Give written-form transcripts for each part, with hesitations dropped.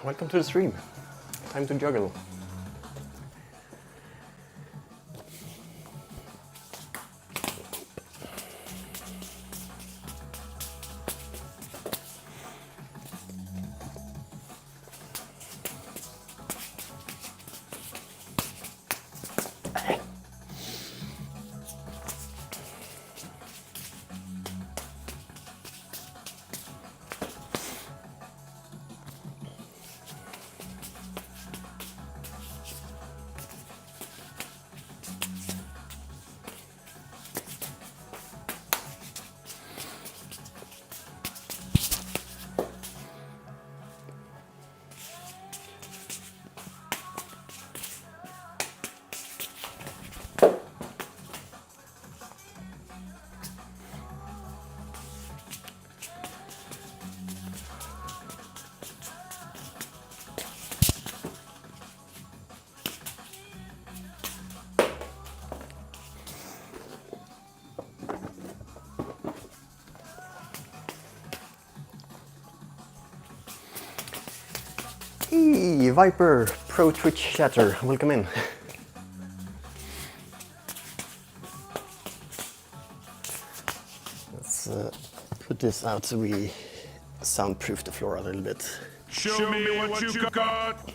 Welcome to the stream. Time to juggle. Hey, Viper, Pro Twitch chatter, welcome in. Let's put this out so we soundproof the floor a little bit. Show me what you got!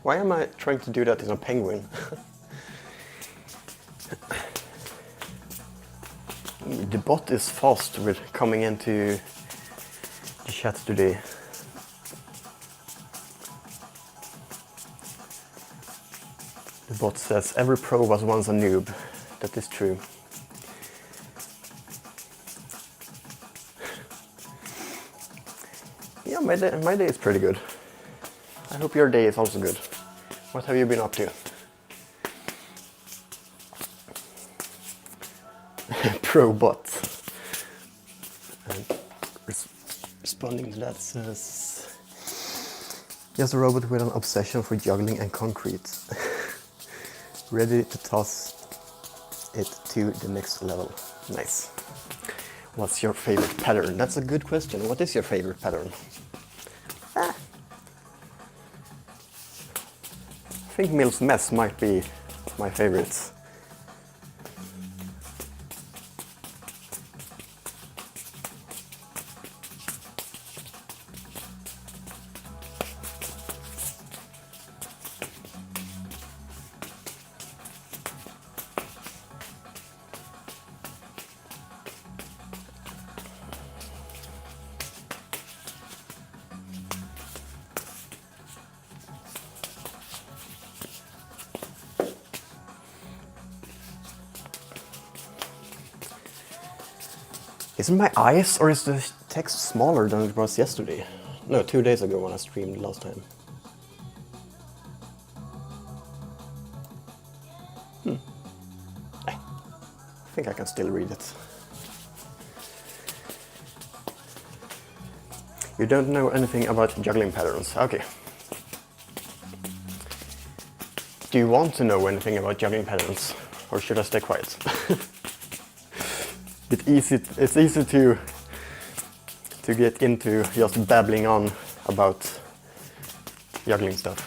Why am I trying to do that in a penguin? The bot is fast with coming into the chat today. The bot says every pro was once a noob. That is true. Yeah, my day is pretty good. I hope your day is also good. What have you been up to? Pro bot. And responding to that says, just a robot with an obsession for juggling and concrete. Ready to toss it to the next level. Nice. What's your favorite pattern? That's a good question. What is your favorite pattern? I think Mill's Mess might be my favorite. Is it my eyes or is the text smaller than it was yesterday? No, 2 days ago when I streamed last time. I think I can still read it. You don't know anything about juggling patterns. Okay. Do you want to know anything about juggling patterns? Or should I stay quiet? It's easy to get into just babbling on about juggling stuff.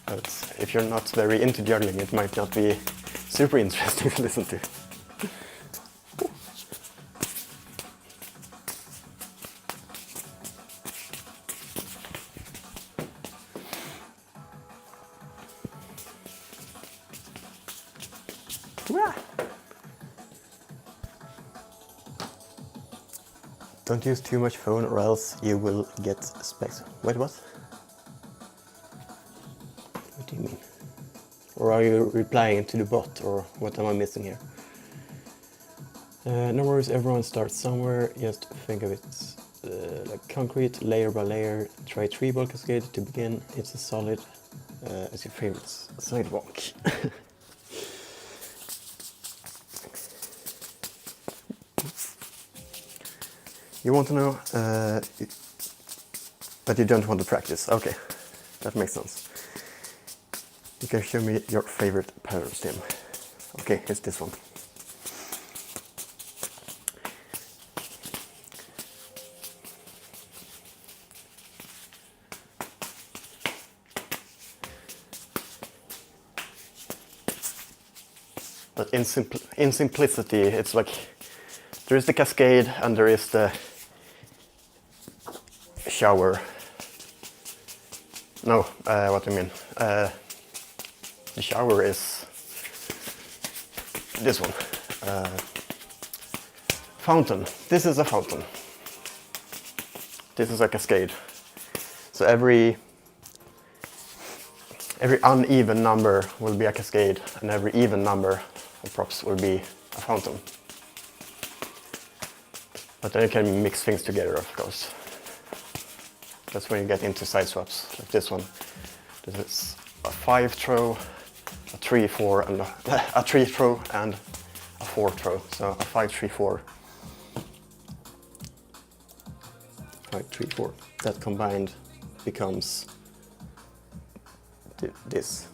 But if you're not very into juggling, it might not be super interesting to listen to. Don't use too much phone or else you will get specs. Wait, what? What do you mean? Or are you replying to the bot, or what am I missing here? No worries, everyone starts somewhere. Just think of it like concrete, layer by layer. Try 3-ball cascade to begin. It's a solid as your favorite sidewalk. You want to know, but you don't want to practice. Okay, that makes sense. You can show me your favorite pattern stem. Okay, it's this one. But in simplicity, it's like there is the cascade and there is the shower. No, what do you mean? The shower is this one. Fountain. This is a fountain. This is a cascade. So every uneven number will be a cascade, and every even number of props will be a fountain. But then you can mix things together, of course. That's when you get into side swaps, like this one. This is a 5-throw, a 3-4, and a 3-throw and a 4-throw. So a 5-3-4. 5-3-4. That combined becomes this.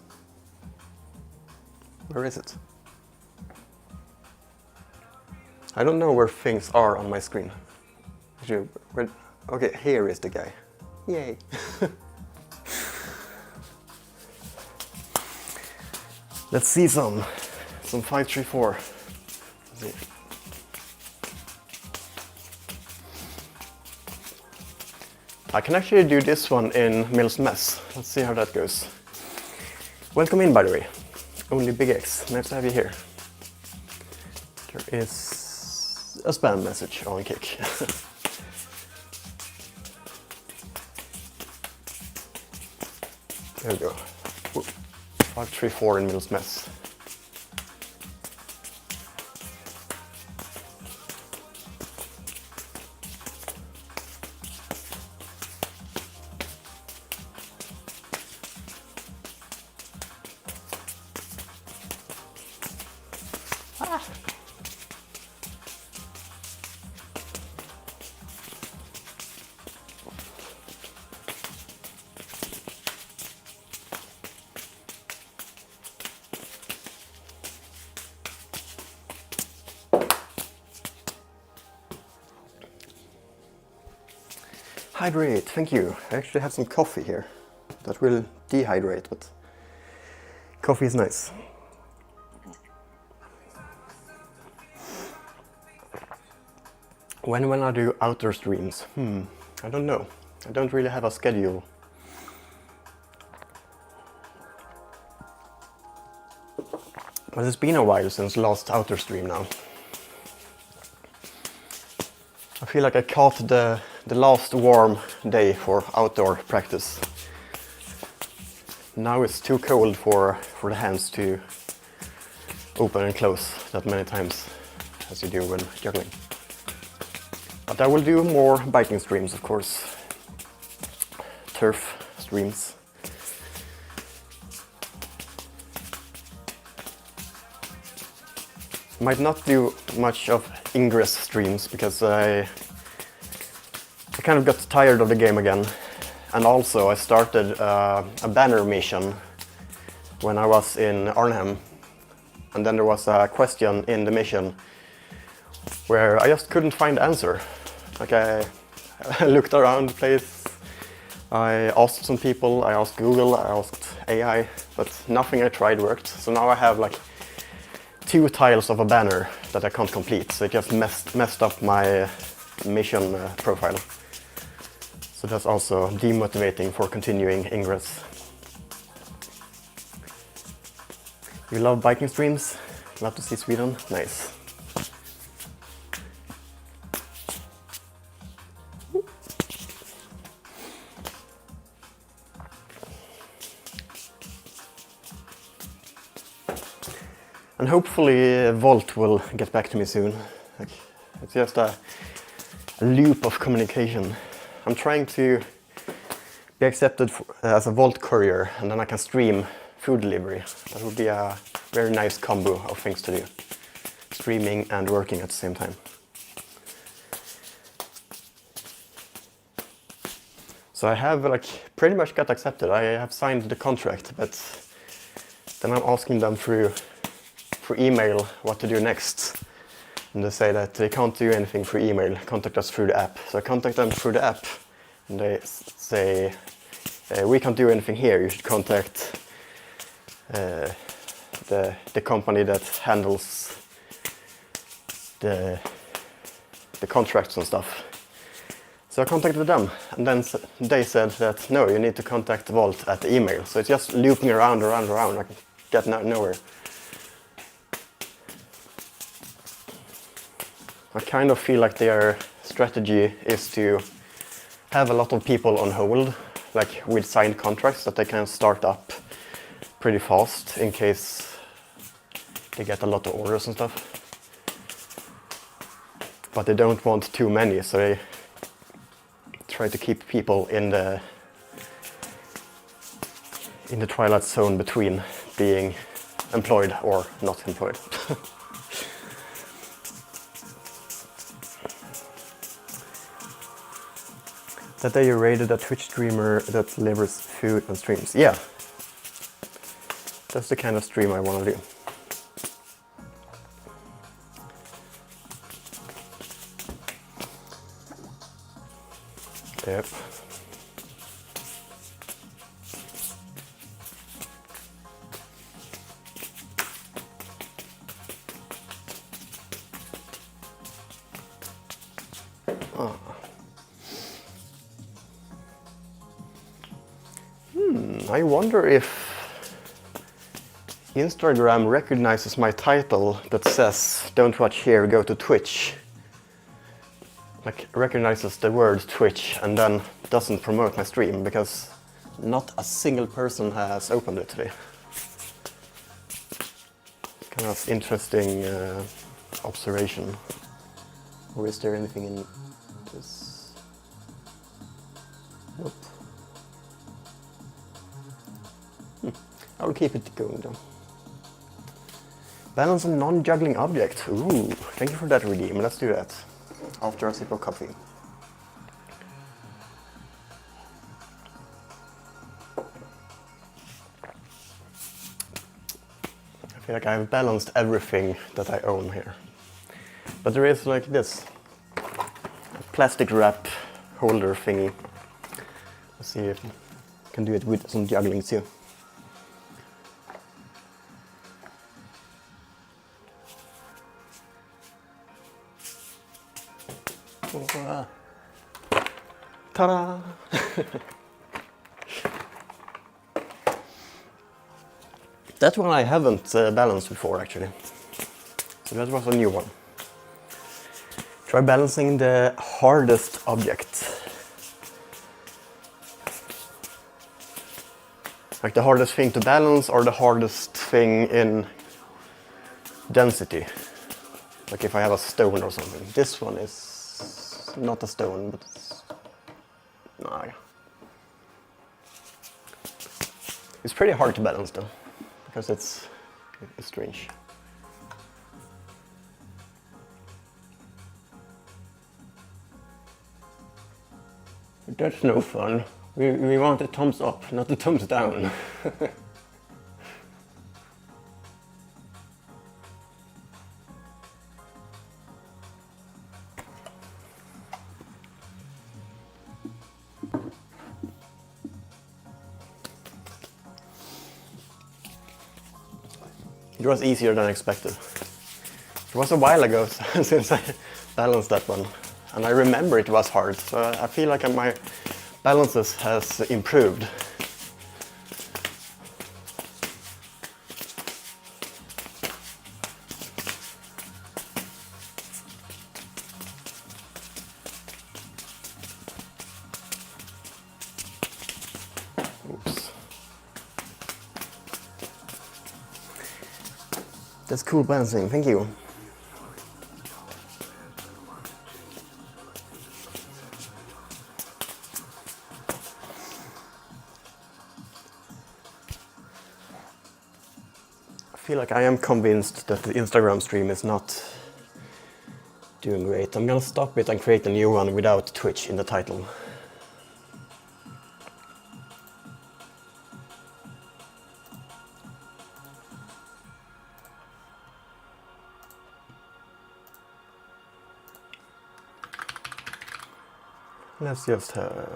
Where is it? I don't know where things are on my screen. Okay, here is the guy. Yay! Let's see some 5-3-4. I can actually do this one in Mills Mess. Let's see how that goes. Welcome in, by the way. Only Big X. Nice to have you here. There is a spam message on Kick. There we go. 5-3-4 in Mills Mess. Hydrate, thank you. I actually have some coffee here that will dehydrate, but coffee is nice. When will I do outdoor streams? I don't know. I don't really have a schedule. But it's been a while since last outdoor stream now. I feel like I caught the last warm day for outdoor practice. Now it's too cold for the hands to open and close that many times as you do when juggling. But I will do more biking streams, of course. Turf streams. Might not do much of ingress streams because I kind of got tired of the game again. And also I started a banner mission when I was in Arnhem. And then there was a question in the mission where I just couldn't find the answer. Like I looked around the place, I asked some people, I asked Google, I asked AI, but nothing I tried worked. So now I have like 2 tiles of a banner that I can't complete, so it just messed up my mission profile. So that's also demotivating for continuing ingress. You love biking streams? Love to see Sweden? Nice. And hopefully Volt will get back to me soon. Like, it's just a loop of communication. I'm trying to be accepted as a Volt courier, and then I can stream food delivery. That would be a very nice combo of things to do. Streaming and working at the same time. So I have like pretty much got accepted. I have signed the contract, but then I'm asking them through email what to do next. And they say that they can't do anything through email, contact us through the app. So I contact them through the app, and they say, we can't do anything here, you should contact the company that handles the contracts and stuff. So I contacted them, and then they said that no, you need to contact Volt at the email. So it's just looping around. I can get nowhere. I kind of feel like their strategy is to have a lot of people on hold, like with signed contracts that they can start up pretty fast in case they get a lot of orders and stuff. But they don't want too many, so they try to keep people in the twilight zone between being employed or not employed. That day you rated a Twitch streamer that delivers food and streams. Yeah, that's the kind of stream I want to do. Yep. I wonder if Instagram recognizes my title that says "Don't watch here, go to Twitch." Like recognizes the word Twitch and then doesn't promote my stream, because not a single person has opened it today. Kind of interesting observation. Or is there anything in this? Nope. I'll keep it going though. Balance a non-juggling object. Ooh, thank you for that redeem. Let's do that after a sip of coffee. I feel like I've balanced everything that I own here. But there is like this plastic wrap holder thingy. Let's see if I can do it with some juggling too. Ta-da! That one I haven't balanced before actually. So that was a new one. Try balancing the hardest object. Like the hardest thing to balance or the hardest thing in density. Like if I have a stone or something. This one is not a stone, but it's... Nah. It's pretty hard to balance though, because it's strange. But that's no fun. We want a thumbs up, not a thumbs down. It was easier than expected. It was a while ago since I balanced that one, and I remember it was hard, so I feel like my balances has improved. Oops. That's cool balancing, thank you. I feel like I am convinced that the Instagram stream is not doing great. I'm gonna stop it and create a new one without Twitch in the title. Let's just have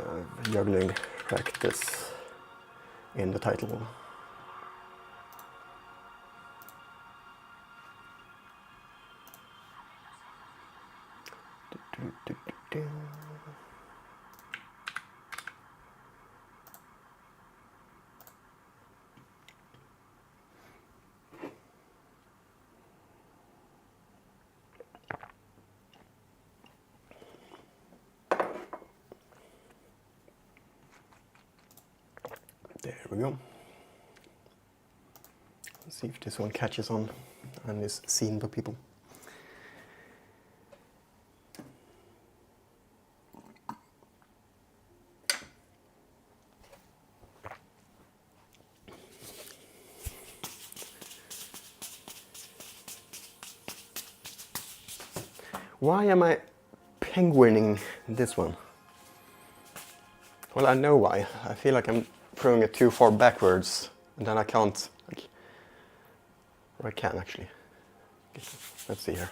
juggling practice in the title. There we go. Let's see if this one catches on and is seen by people. Why am I penguining this one? Well, I know why. I feel like I'm throwing it too far backwards, and then I can't, or I can actually. Let's see here.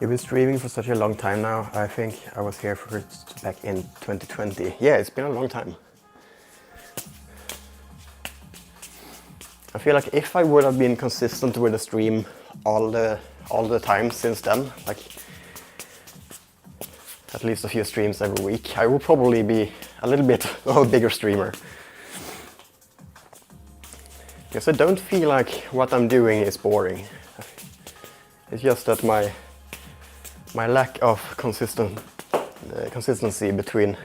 You've been streaming for such a long time now. I think I was here for it back in 2020. Yeah, it's been a long time. I feel like if I would have been consistent with the stream all the time since then, like at least a few streams every week, I would probably be a little bit of a bigger streamer. Because I don't feel like what I'm doing is boring. It's just that my lack of consistency between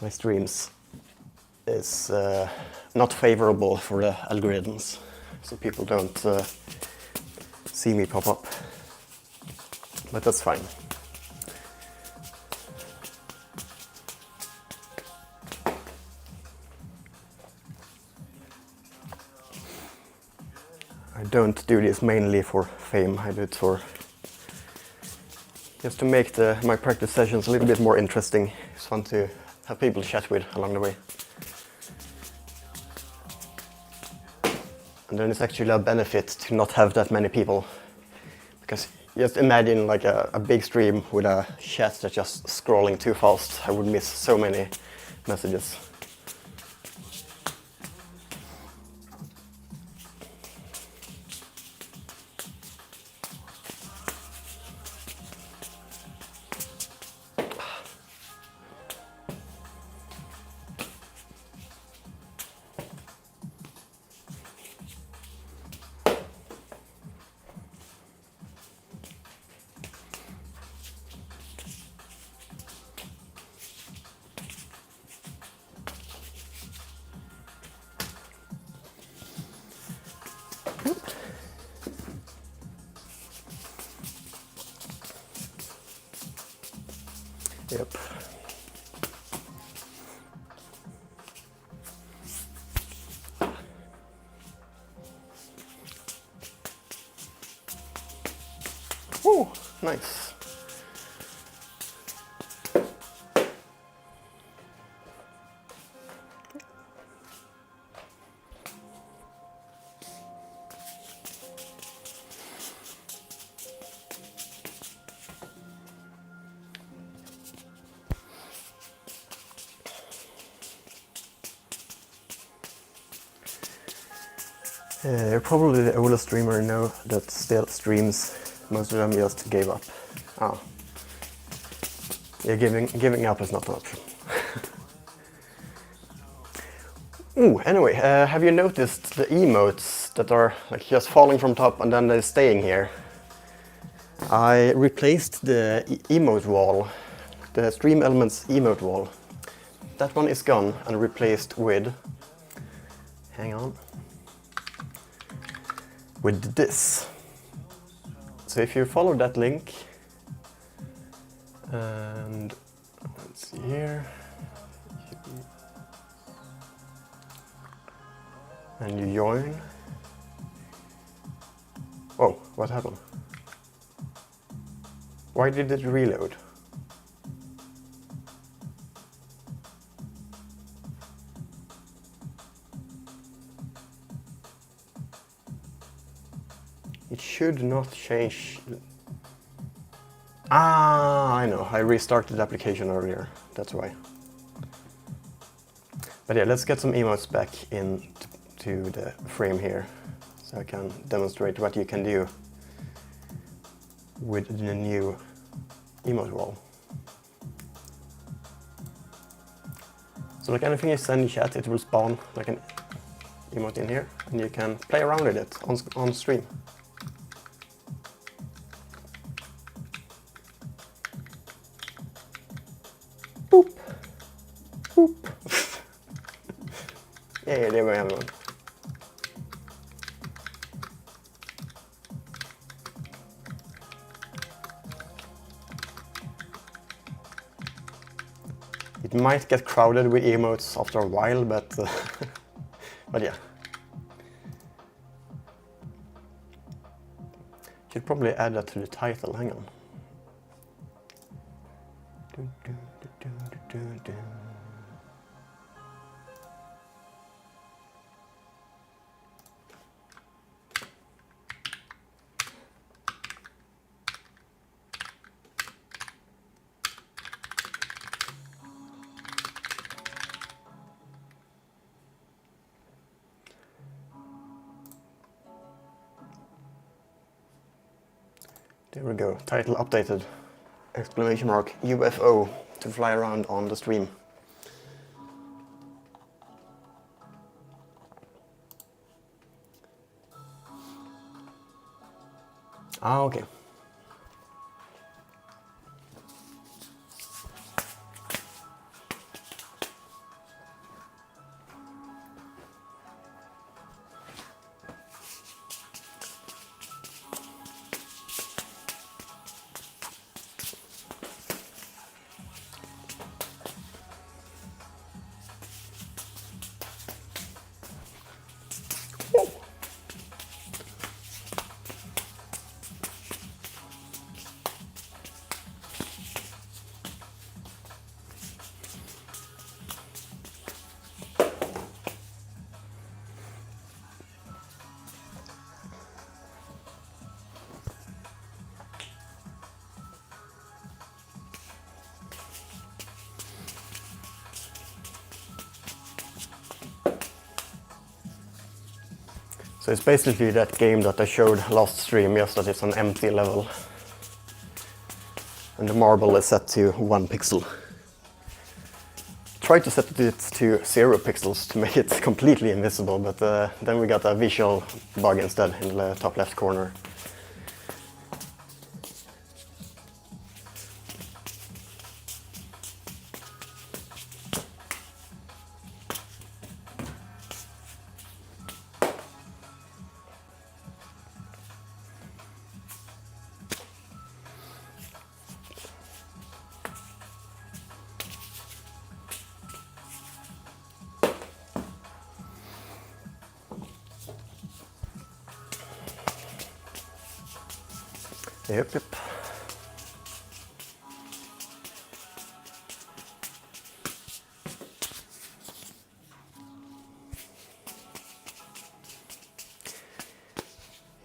my streams is not favorable for the algorithms, so people don't see me pop up. But that's fine. I don't do this mainly for fame. I do it for just to make my practice sessions a little bit more interesting. It's fun to have people to chat with along the way. And then it's actually a benefit to not have that many people. Because just imagine like a big stream with a chat that's just scrolling too fast. I would miss so many messages. Yep. Ooh, nice. You're probably the oldest streamer I know that still streams. Most of them just gave up. Oh. Yeah, giving up is not an option. Ooh, anyway, have you noticed the emotes that are like just falling from top and then they're staying here? I replaced the emote wall, the Stream Elements emote wall. That one is gone and replaced with, hang on, with this. So if you follow that link, and let's see here, and you join. Oh, what happened? Why did it reload? It should not change. Ah, I know. I restarted the application earlier. That's why. But yeah, let's get some emotes back into the frame here, so I can demonstrate what you can do with the new emote wall. So like anything you send in chat, it will spawn like an emote in here, and you can play around with it on stream. Boop. Boop. Yeah, there we have one. It might get crowded with emotes after a while, but but yeah. Should probably add that to the title. Hang on. There we go, title updated, exclamation mark, UFO, to fly around on the stream. Ah, okay. So it's basically that game that I showed last stream, just that it's an empty level. And the marble is set to 1 pixel. Tried to set it to 0 pixels to make it completely invisible, but then we got a visual bug instead in the top left corner. Yep, yep.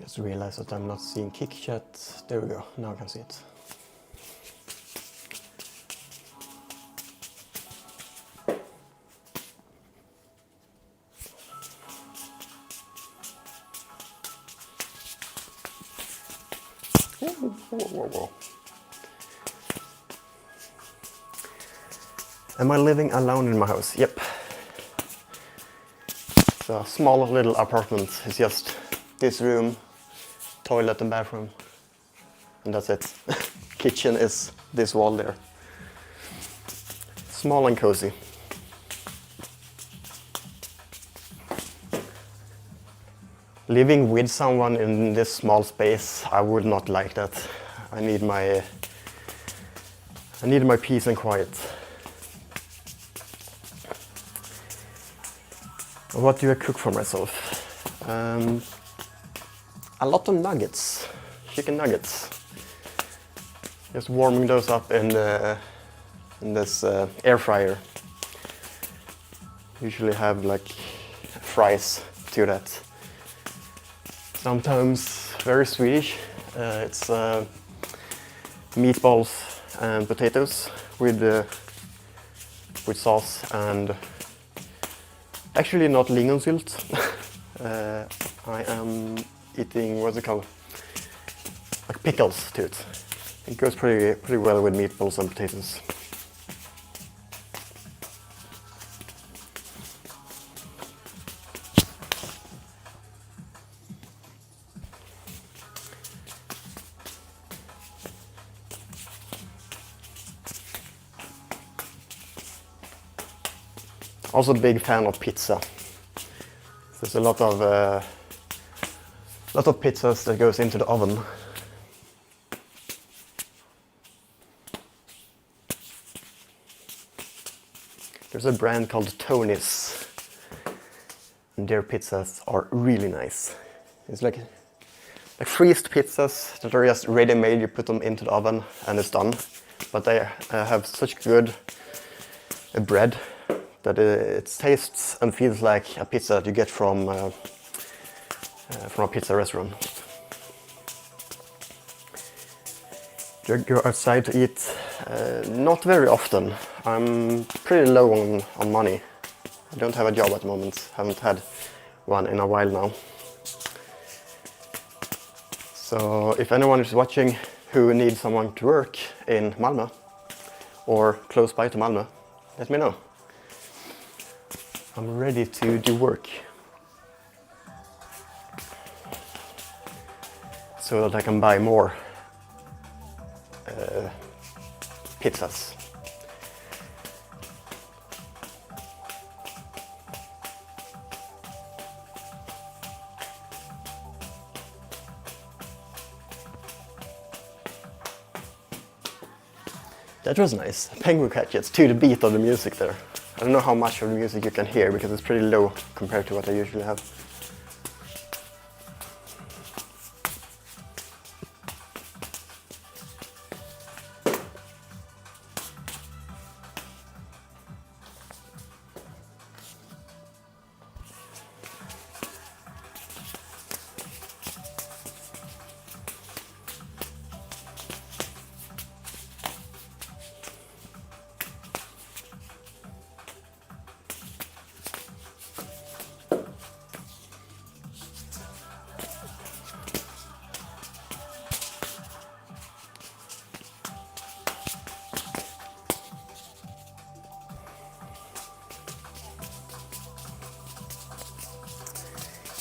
Just realized that I'm not seeing kick chat. There we go, now I can see it. Whoa. Am I living alone in my house? Yep. It's a small little apartment. It's just this room, toilet and bathroom. and that's it. Kitchen is this wall there. Small and cozy. Living with someone in this small space, I would not like that. I need my peace and quiet. What do I cook for myself? A lot of nuggets, chicken nuggets. Just warming those up in this air fryer. Usually have like fries to that. Sometimes very Swedish. It's meatballs and potatoes with sauce and actually not lingonsylt. I am eating, what's it called? Like pickles to it. It goes pretty well with meatballs and potatoes. Also a big fan of pizza. There's a lot of pizzas that goes into the oven. There's a brand called Tony's, and their pizzas are really nice. It's like freezed pizzas that are just ready-made. You put them into the oven and it's done. But they have such good bread that it tastes and feels like a pizza that you get from a pizza restaurant. Do I go outside to eat? Not very often. I'm pretty low on money. I don't have a job at the moment. Haven't had one in a while now. So if anyone is watching who needs someone to work in Malmö or close by to Malmö, let me know. I'm ready to do work so that I can buy more pizzas. That was nice. Penguin catches to the beat of the music there. I don't know how much of the music you can hear because it's pretty low compared to what I usually have.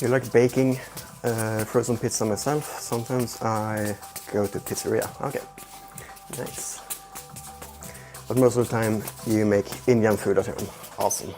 I like baking frozen pizza myself. Sometimes I go to pizzeria. Okay, nice. But most of the time you make Indian food at home. Awesome.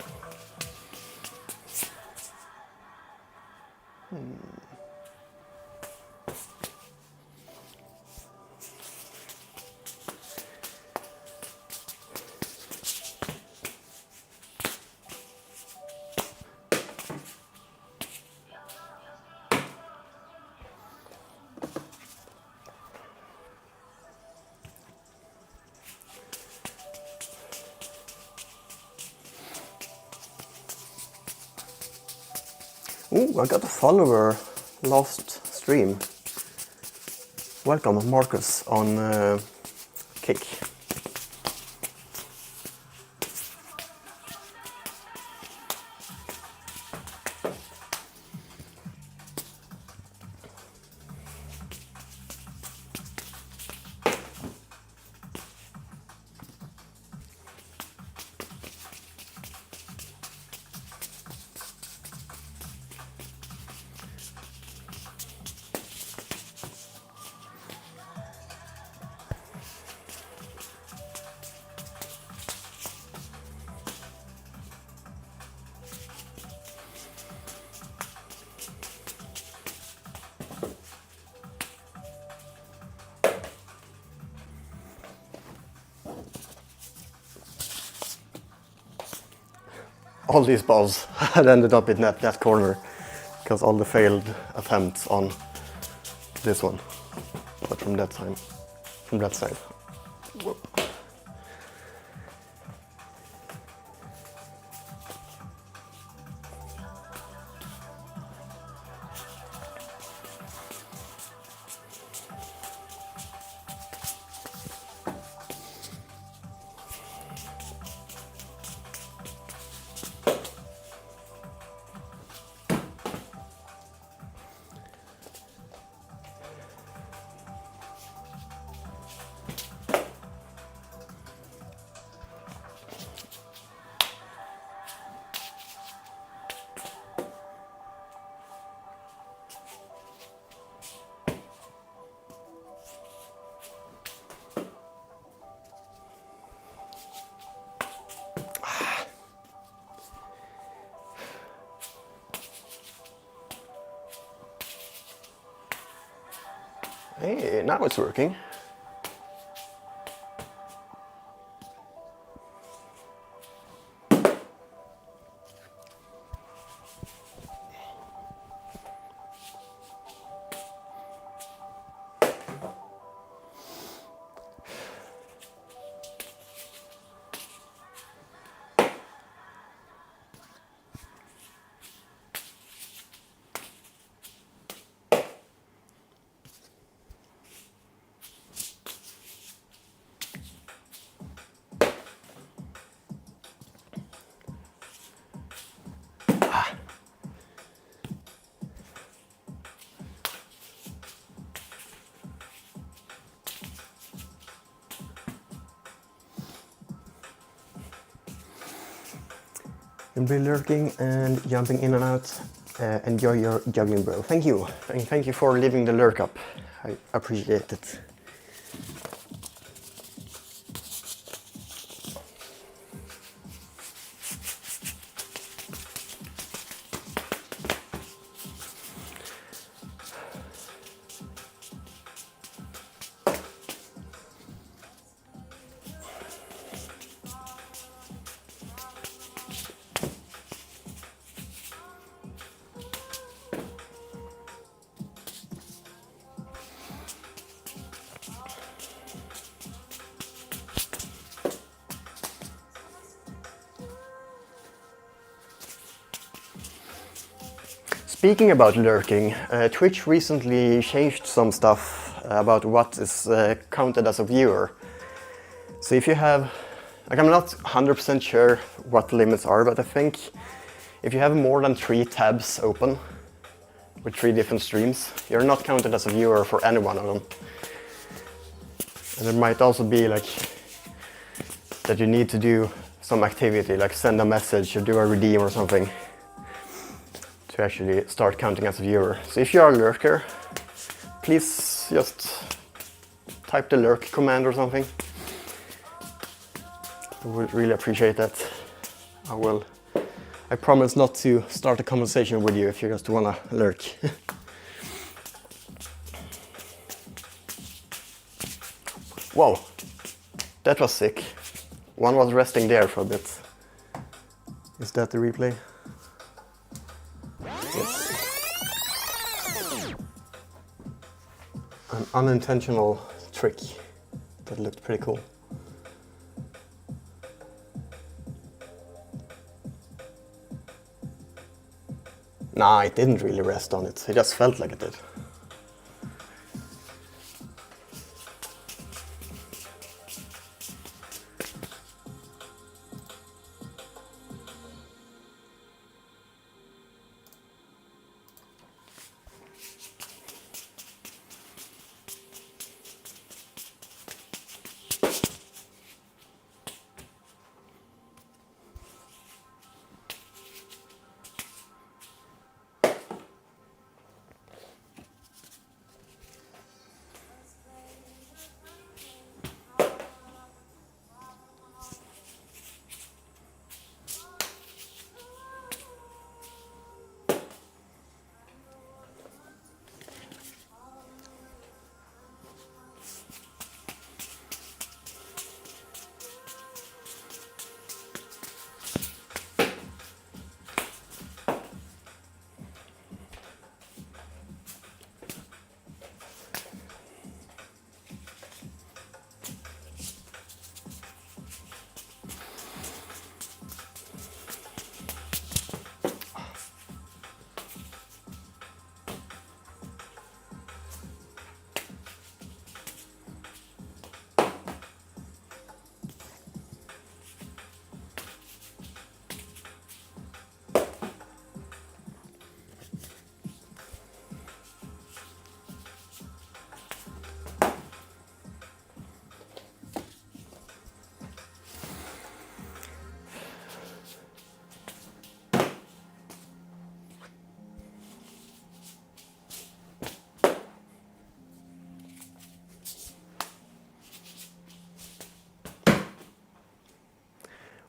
Ooh, I got a follower last stream. Welcome, Marcus on Kick. all these balls had ended up in that corner because all the failed attempts on this one. But from that side. Whoop. Hey, now it's working. You'll be lurking and jumping in and out. Enjoy your juggling, bro. Thank you. Thank you for leaving the lurk up. I appreciate it. Speaking about lurking, Twitch recently changed some stuff about what is counted as a viewer. So if you have, like, I'm not 100% sure what the limits are, but I think if you have more than 3 tabs open with 3 different streams, you're not counted as a viewer for any one of them. And there might also be like that you need to do some activity, like send a message or do a redeem or something, to actually start counting as a viewer. So if you are a lurker, please just type the lurk command or something. I would really appreciate that. I promise not to start a conversation with you if you just wanna lurk. Whoa, that was sick. One was resting there for a bit. Is that the replay? Yes. An unintentional trick that looked pretty cool. Nah, it didn't really rest on it. It just felt like it did.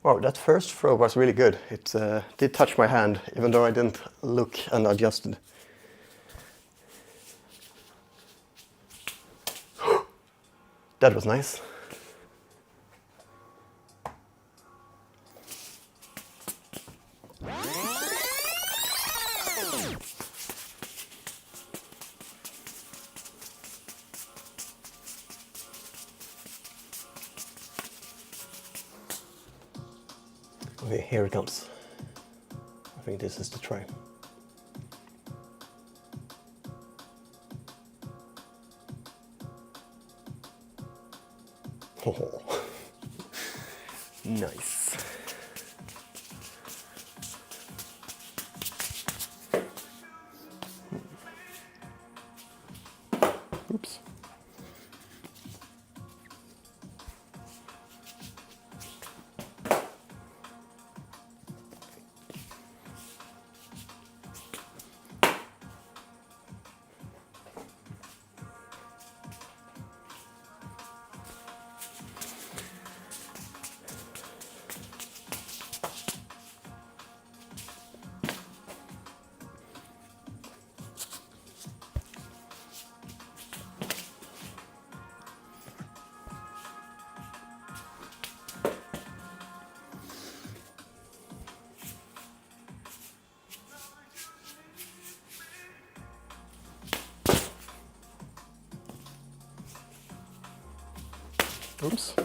Wow, that first throw was really good. It did touch my hand, even though I didn't look and adjusted. That was nice. Okay, here it comes. I think this is the try. Oh, nice. Oops. Oops.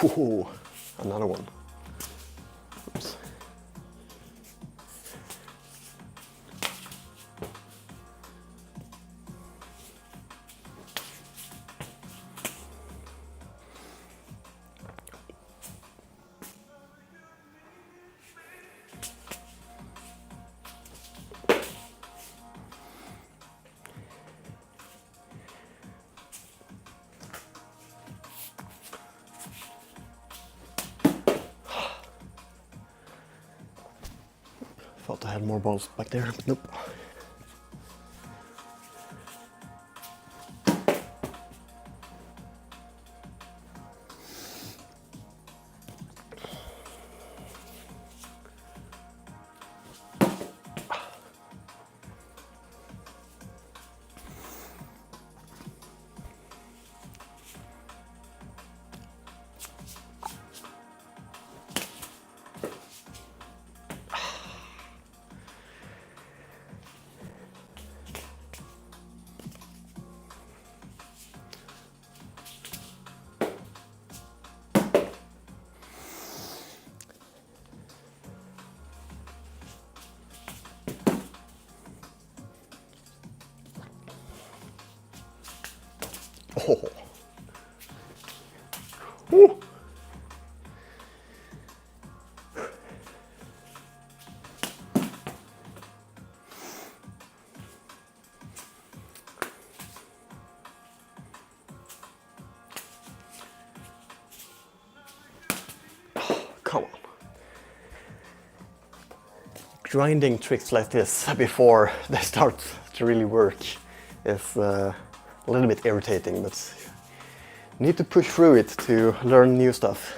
Whoa, another one. Oops. Thought I had more balls back there, but nope. Oh. Woo. Come on. Grinding tricks like this before they start to really work is a little bit irritating, but you need to push through it to learn new stuff.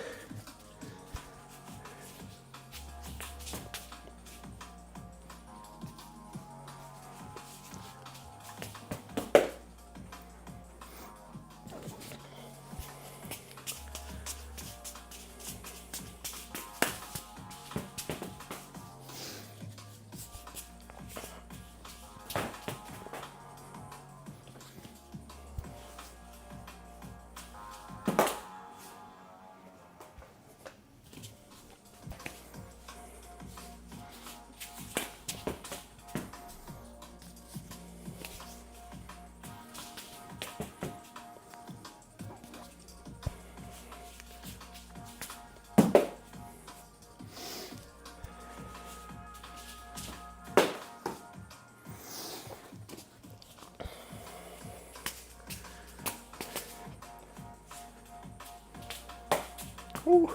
Ooh.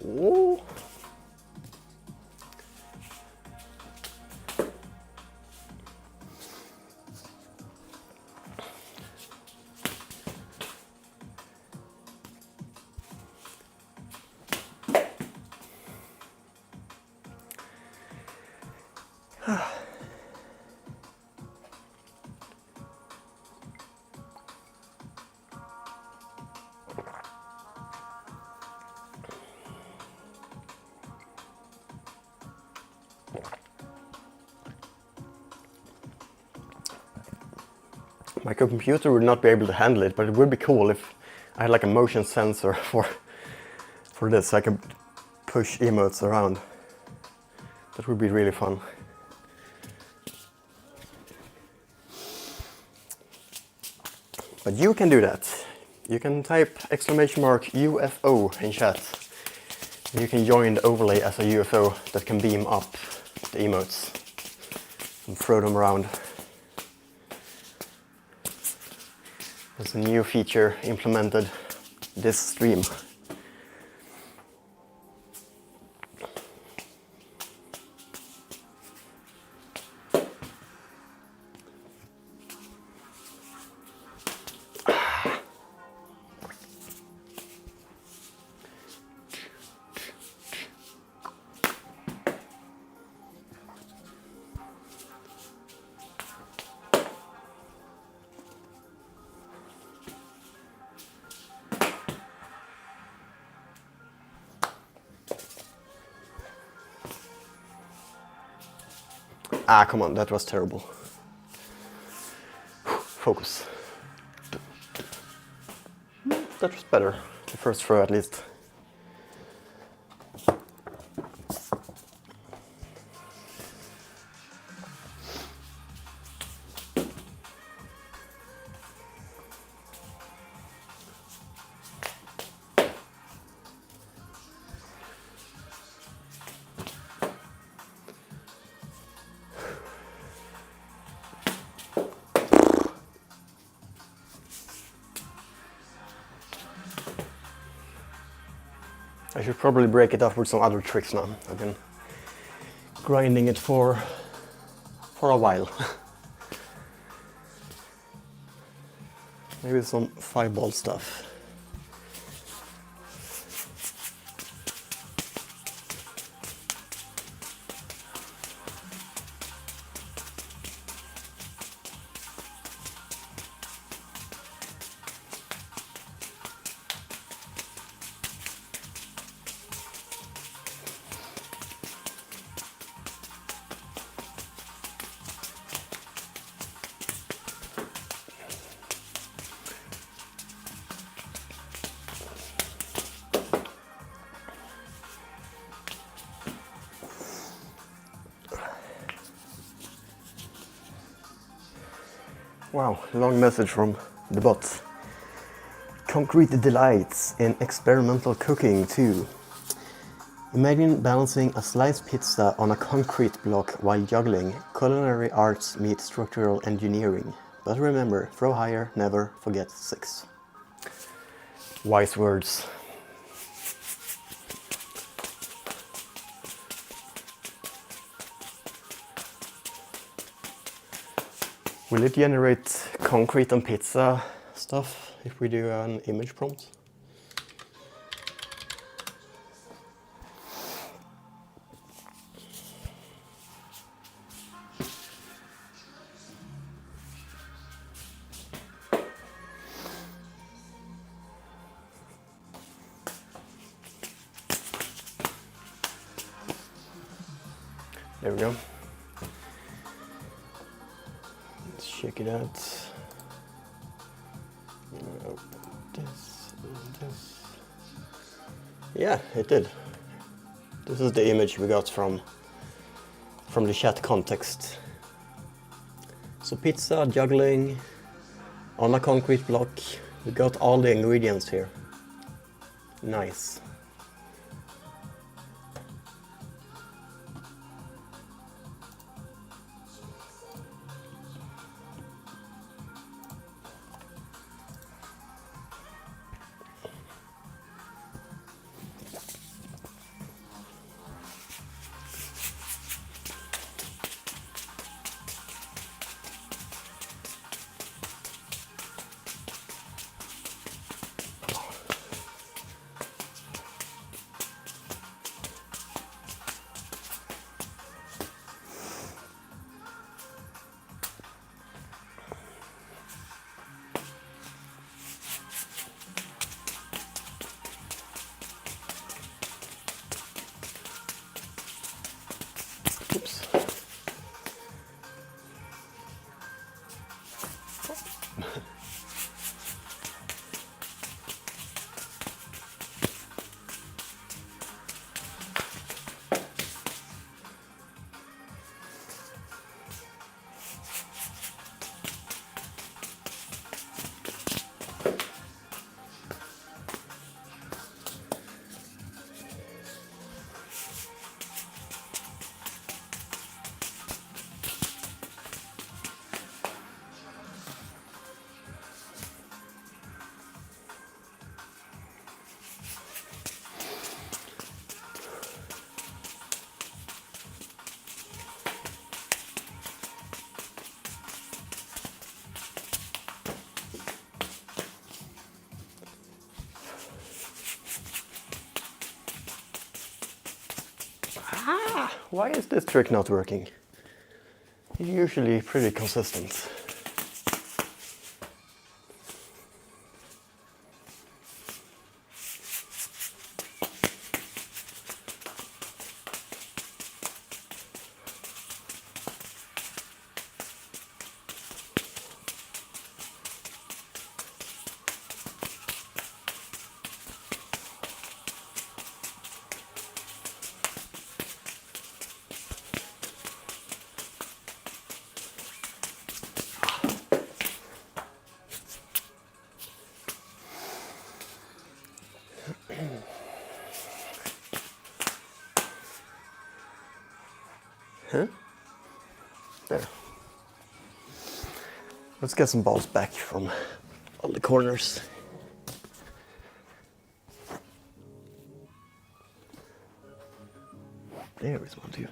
Ooh. My computer would not be able to handle it, but it would be cool if I had like a motion sensor for this, so I could push emotes around. That would be really fun. But you can do that. You can type !UFO in chat. You can join the overlay as a UFO that can beam up the emotes and throw them around. There's a new feature implemented this stream. Ah, come on, that was terrible. Focus. That was better, the first throw at least. I should probably break it up with some other tricks now. I've been grinding it for a while. Maybe some 5-ball stuff. Wow, long message from the bot. Concrete delights in experimental cooking too. Imagine balancing a sliced pizza on a concrete block while juggling. Culinary arts meet structural engineering. But remember, throw higher, never forget 6. Wise words. Will it generate concrete and pizza stuff if we do an image prompt? There we go. Let's check it out. This and this. Yeah, it did. This is the image we got from the chat context. So pizza, juggling, on a concrete block. We got all the ingredients here. Nice. Why is this trick not working? It's usually pretty consistent. Huh? There. Let's get some balls back from all the corners. There is one too.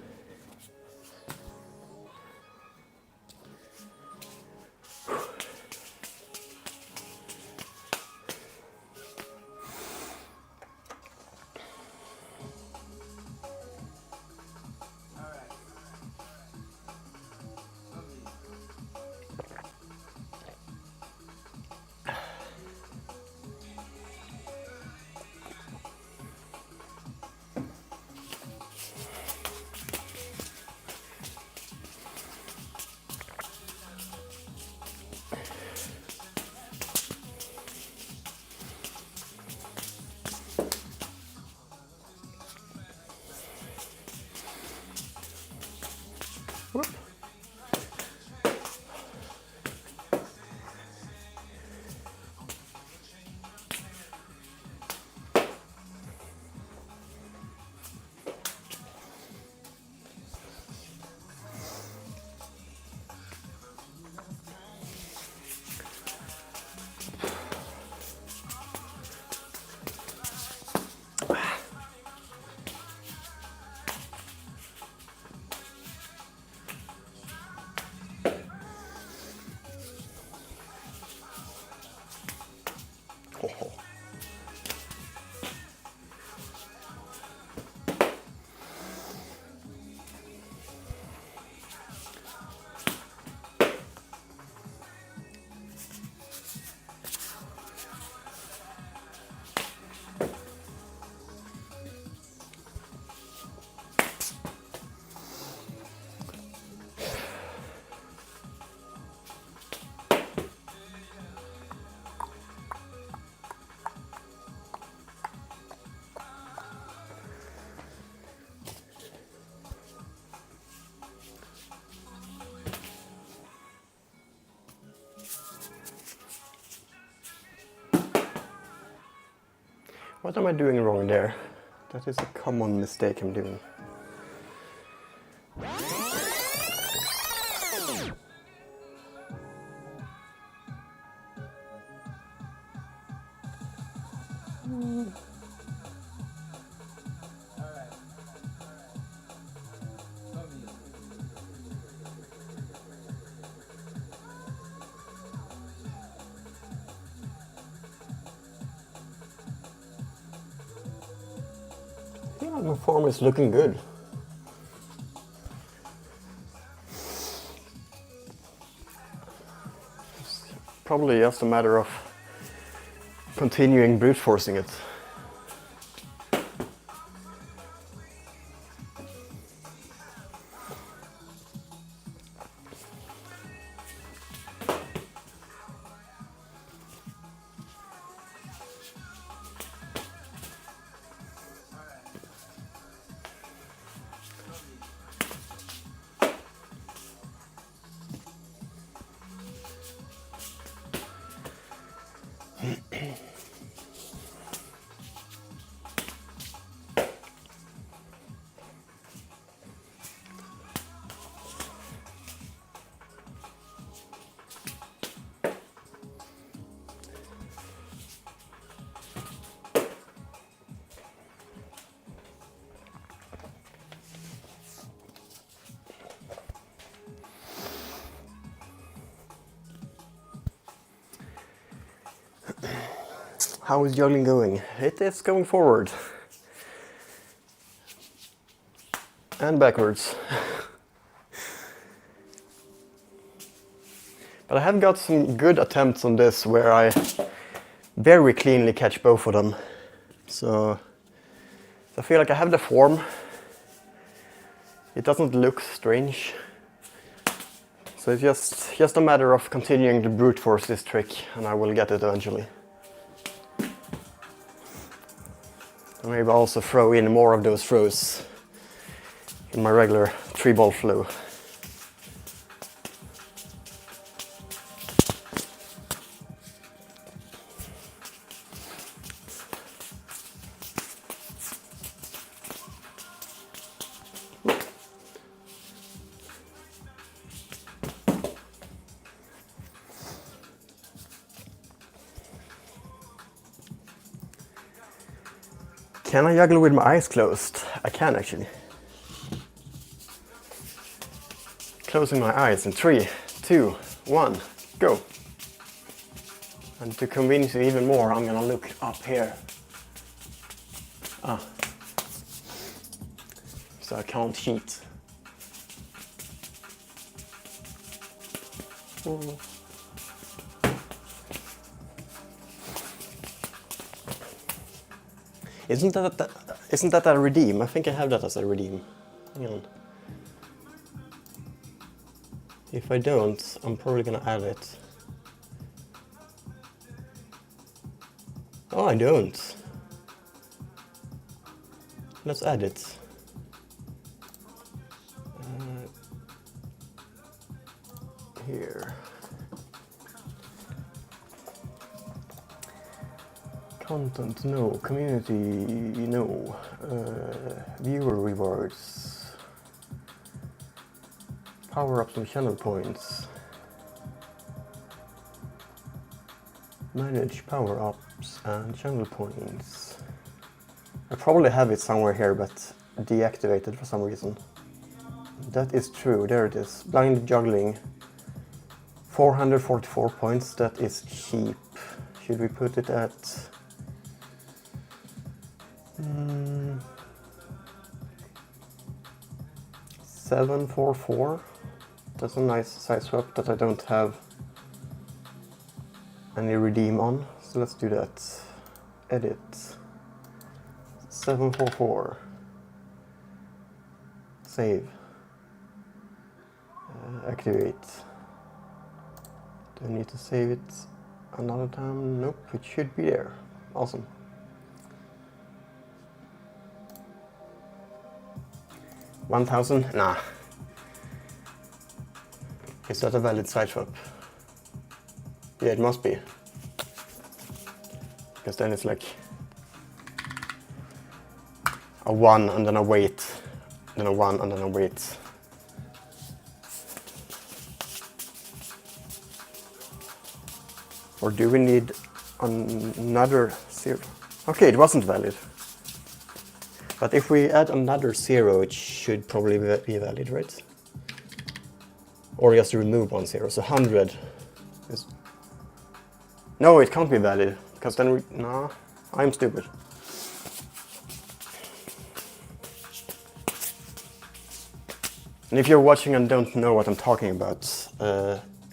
Whoop. Oh. What am I doing wrong there? That is a common mistake I'm doing. Yeah, my form is looking good. It's probably just a matter of continuing brute forcing it. How is juggling going? It is going forward. and backwards. But I have got some good attempts on this where I very cleanly catch both of them. So I feel like I have the form. It doesn't look strange. So it's just a matter of continuing to brute force this trick and I will get it eventually. And maybe also throw in more of those throws in my regular 3-ball flow. Can I juggle with my eyes closed? I can actually. Closing my eyes in 3, 2, 1, go. And to convince you even more, I'm gonna look up here. So I can't cheat. Isn't that a redeem? I think I have that as a redeem. Hang on. If I don't, I'm probably gonna add it. Oh, I don't. Let's add it. Here. Content, no. Community, no. Viewer rewards. Power-ups and channel points. Manage power-ups and channel points. I probably have it somewhere here, but deactivated for some reason. That is true, there it is. Blind juggling. 444 points, that is cheap. Should we put it at... 744? That's a nice side swap that I don't have any redeem on, so let's do that. Edit. 744. Save. Activate. Do I need to save it another time? Nope, it should be there. Awesome. $1,000? Nah. Is that a valid side swap? Yeah, it must be. Because then it's like a 1 and then a wait, then a 1 and then a wait. Or do we need another 0? Okay, it wasn't valid. But if we add another 0, it should probably be valid, right? Or just remove 1 0. So 100 is... No, it can't be valid, because then we... No, I'm stupid. And if you're watching and don't know what I'm talking about,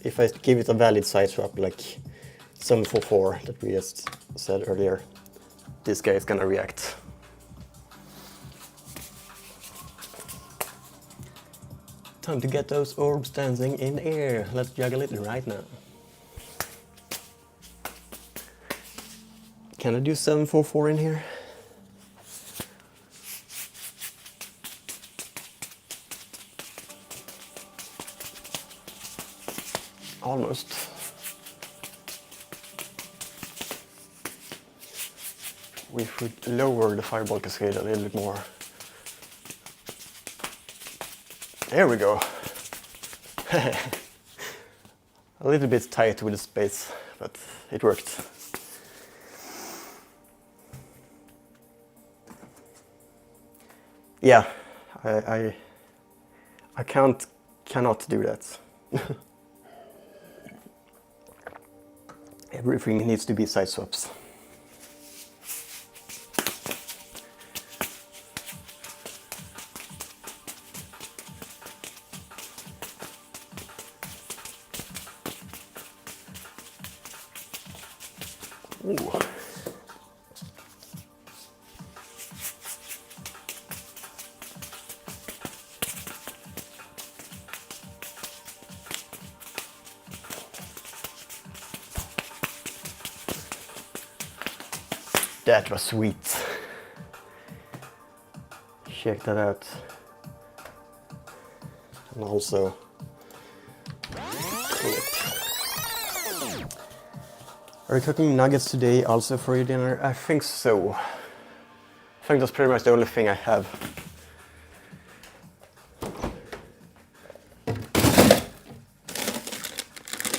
if I give it a valid side swap like 744 that we just said earlier, this guy is gonna react. Time to get those orbs dancing in the air. Let's juggle it right now. Can I do 744 in here? Almost. We should lower the fireball cascade a little bit more. There we go. A little bit tight with the space, but it worked. Yeah, I cannot do that. Everything needs to be side swaps. Ooh. That was sweet. Check that out. And also clip. Are you cooking nuggets today also for your dinner? I think so. I think that's pretty much the only thing I have.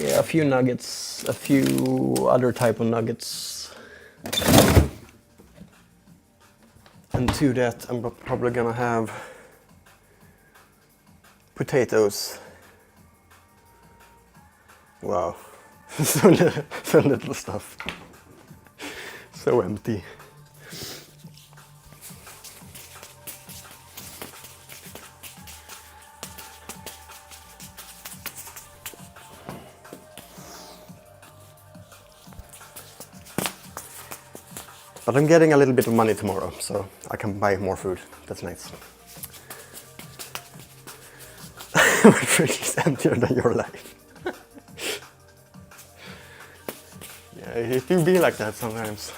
Yeah, a few nuggets, a few other type of nuggets. And to that I'm probably gonna have potatoes. Wow, so little stuff. So empty. But I'm getting a little bit of money tomorrow, so I can buy more food. That's nice. My fridge is emptier than your life. Yeah, it do be like that sometimes.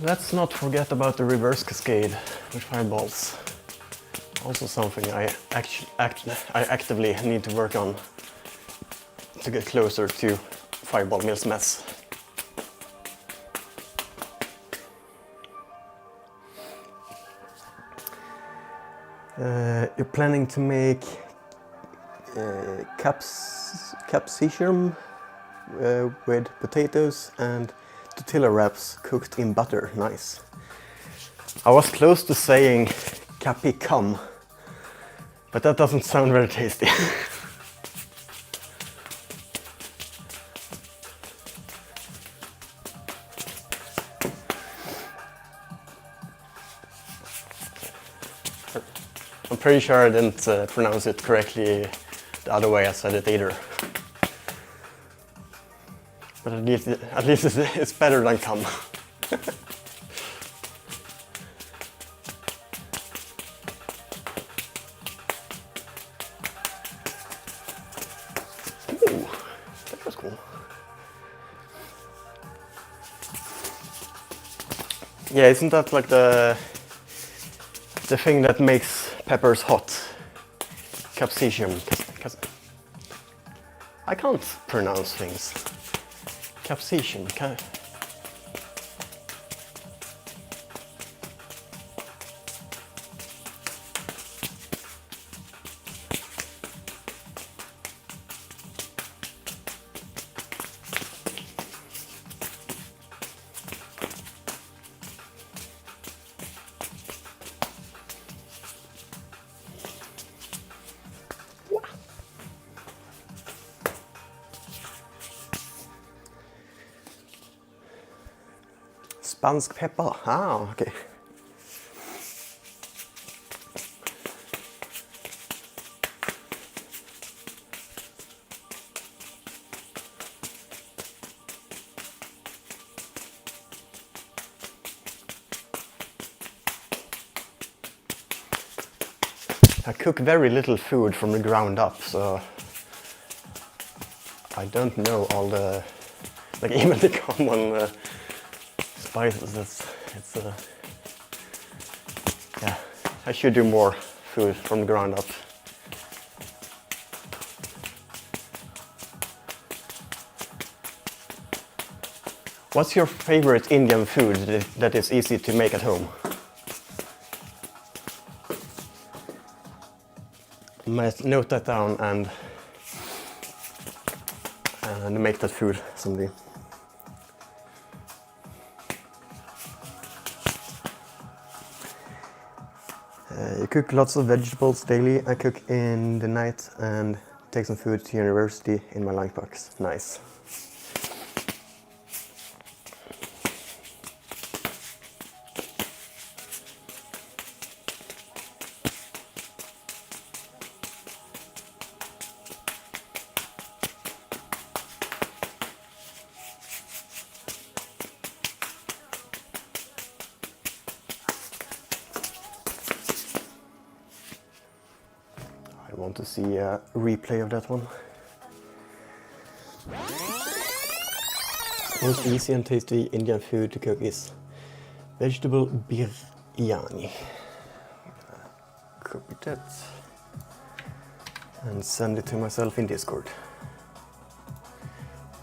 Let's not forget about the reverse cascade with fireballs. Also something I actively need to work on to get closer to fireball mill's mess. You're planning to make capsicum with potatoes and tortilla wraps cooked in butter. Nice. I was close to saying capsicum, but that doesn't sound very tasty. I'm pretty sure I didn't pronounce it correctly the other way I said it either. But at least it's better than cum. Ooh, that was cool. Yeah, isn't that like the thing that makes peppers hot? Capsicum. I can't pronounce things. Capsicum. Spansk pepper. Ah, okay. I cook very little food from the ground up, so I don't know all the, like even the common spices. Yeah, I should do more food from the ground up. What's your favorite Indian food that is easy to make at home? I might note that down and make that food someday. You cook lots of vegetables daily. I cook in the night and take some food to university in my lunchbox. Nice. I want to see a replay of that one. Most easy and tasty Indian food to cook is vegetable biryani. Copy that and send it to myself in Discord.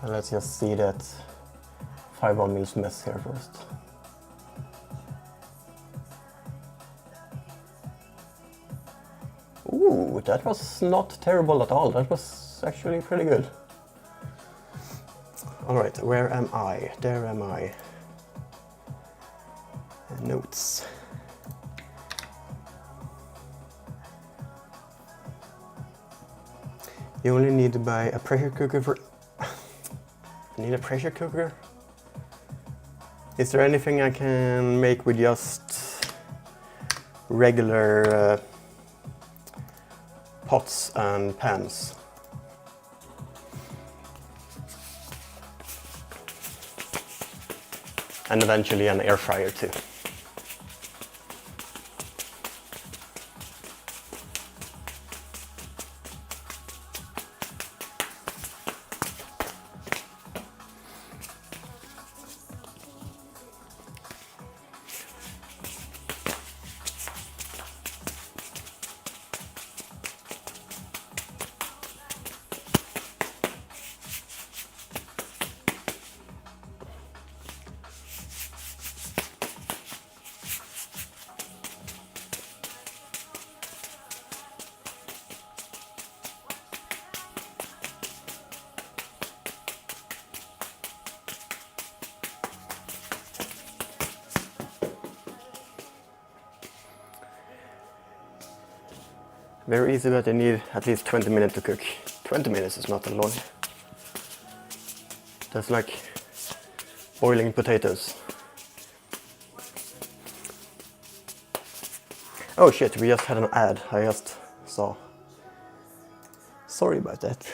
And let's just see that 5-1 meals mess here first. Ooh, that was not terrible at all. That was actually pretty good. Alright, where am I? There am I. Notes. You only need to buy a pressure cooker for... I need a pressure cooker? Is there anything I can make with just regular pots and pans? And eventually an air fryer too. Very easy, but I need at least 20 minutes to cook. 20 minutes is not that long. That's like boiling potatoes. Oh shit, we just had an ad I just saw. Sorry about that.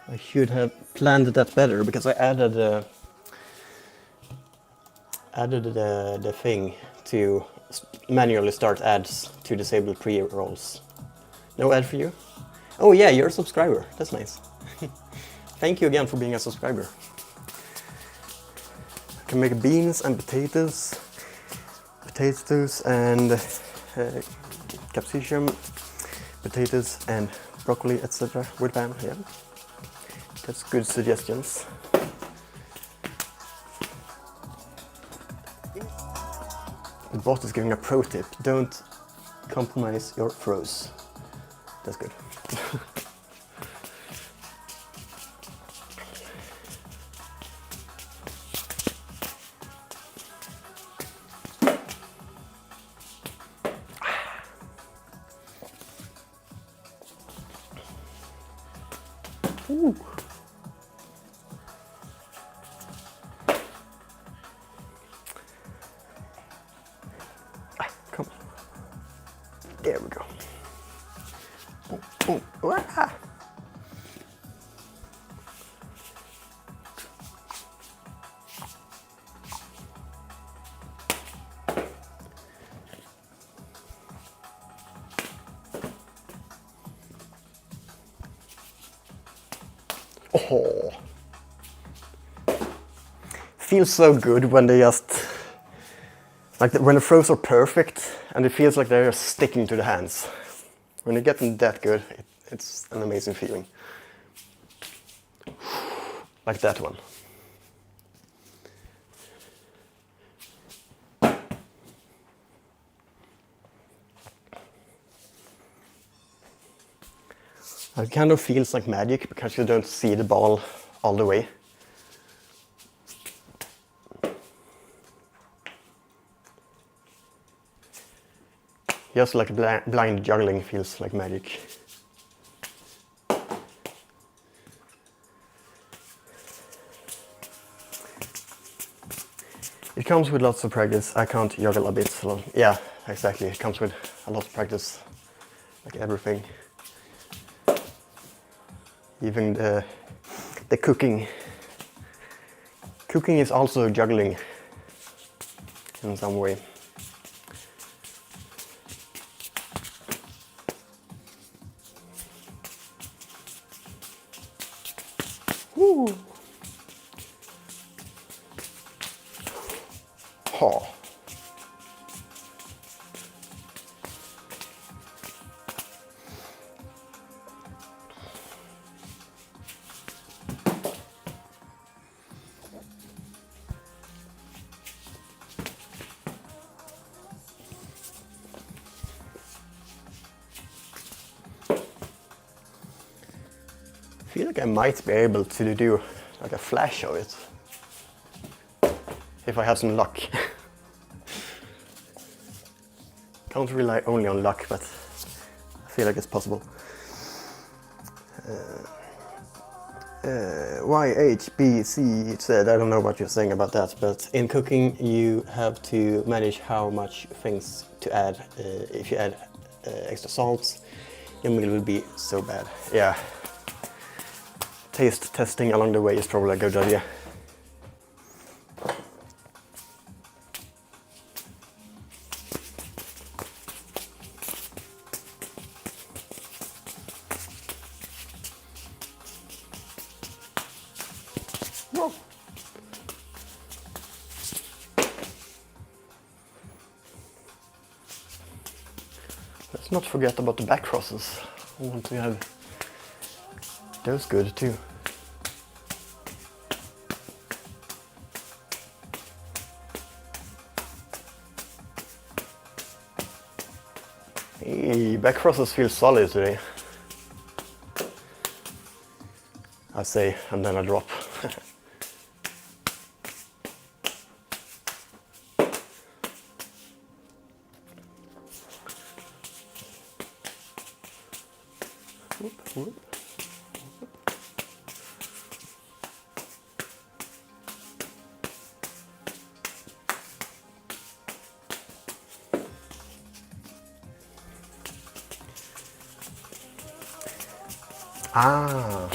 I should have planned that better because I added the thing to manually start ads to disable pre-rolls. No ad for you? Oh yeah, you're a subscriber. That's nice. Thank you again for being a subscriber. I can make beans and potatoes and capsicum, potatoes and broccoli, etc. with pan. Yeah, that's good suggestions. The bot is giving a pro tip: don't compromise your throws. That's good. Ooh. Come on. There we go. Boom, boom. Ah. Oh, feels so good when they just, like when the throws are perfect and it feels like they're just sticking to the hands. When you get them that good, it's an amazing feeling. Like that one. It kind of feels like magic because you don't see the ball all the way. Just like blind juggling feels like magic. It comes with lots of practice. I can't juggle a bit, so yeah, exactly. It comes with a lot of practice, like everything. Even the cooking. Cooking is also juggling in some way. Woo! Ha! I feel like I might be able to do like a flash of it if I have some luck. Can't rely only on luck, but I feel like it's possible. Y, H, B, C, Z, I don't know what you're saying about that, but in cooking you have to manage how much things to add. If you add extra salt, your meal will be so bad. Yeah. Taste testing along the way is probably a good idea. Whoa. Let's not forget about the back crosses. I want to have those good too. Hey, back crosses feel solid today. I say, and then I drop. Whoop, whoop. Ah,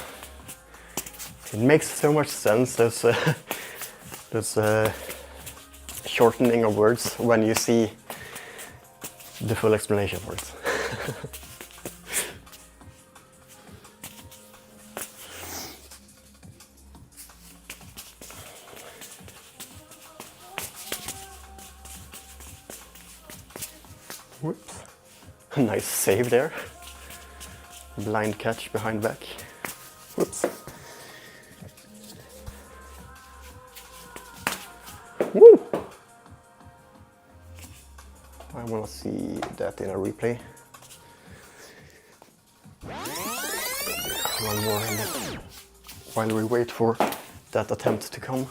it makes so much sense, those shortening of words when you see the full explanation for it. Whoops. A nice save there. Blind catch behind back. Whoops. Woo! I want to see that in a replay. One more in it while we wait for that attempt to come.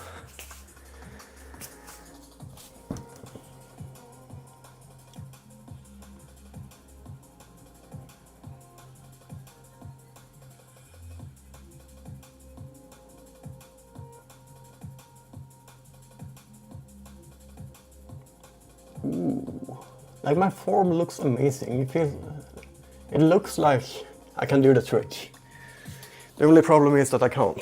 Ooh. Like my form looks amazing. It looks like I can do the trick. The only problem is that I can't.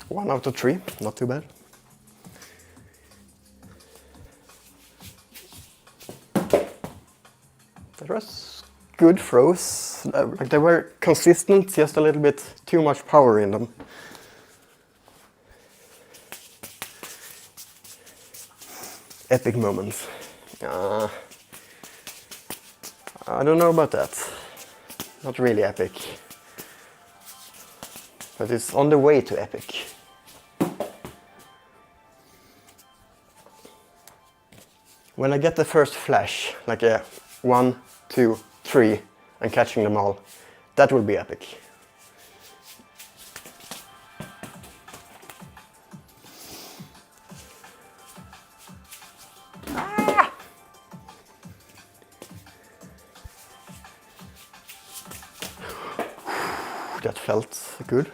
One out of three, not too bad. That was good throws. Like they were consistent, just a little bit too much power in them. Epic moments. I don't know about that. Not really epic. But it's on the way to epic. When I get the first flash, like a 1, 2, 3, and catching them all. That will be epic. Ah! That felt good.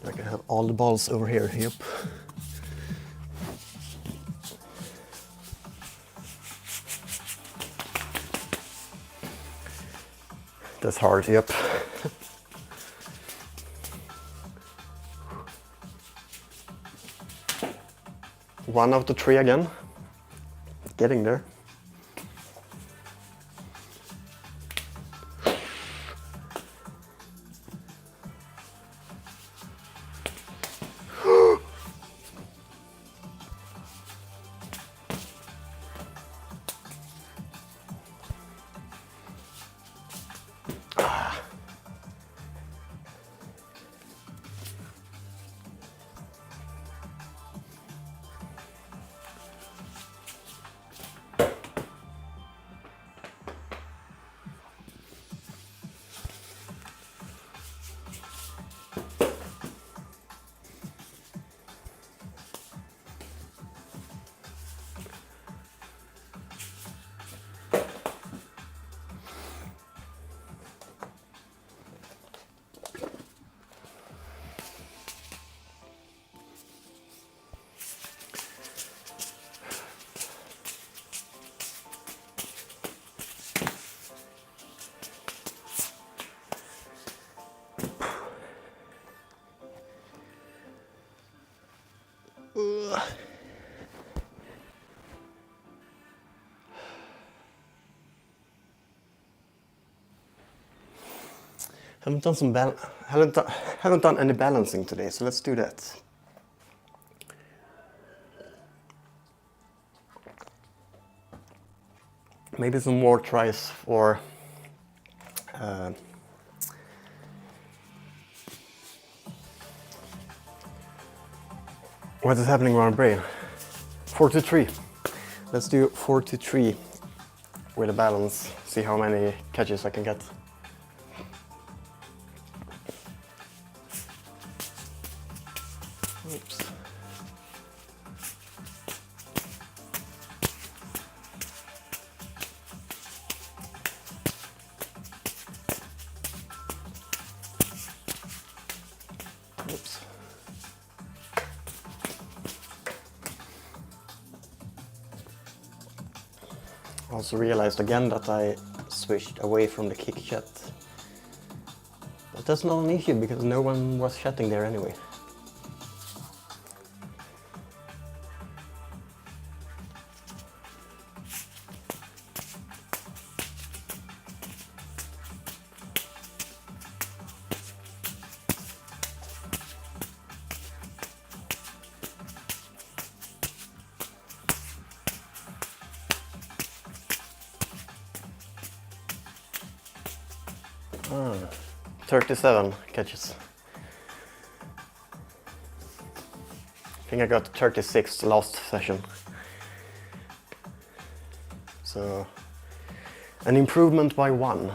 I can have all the balls over here, yep. That's hard, yep. One out of 3 again. Getting there. Haven't done any balancing today, so let's do that. Maybe some more tries for what is happening around brain? 43. Let's do 43 with a balance. See how many catches I can get. Oops. Oops. Also realized again that I switched away from the kick chat. But that's not an issue because no one was chatting there anyway. Ah, 37 catches. I think I got 36 last session. So, an improvement by 1.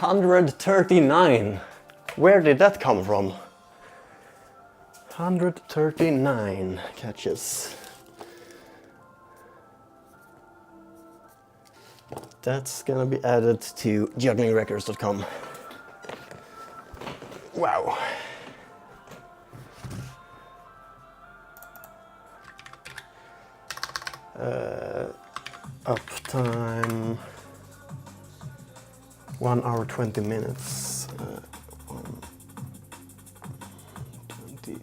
139. Where did that come from? 139 catches. That's gonna be added to jugglingrecords.com. Wow. Uptime 1 hour 20 minutes. 1:20.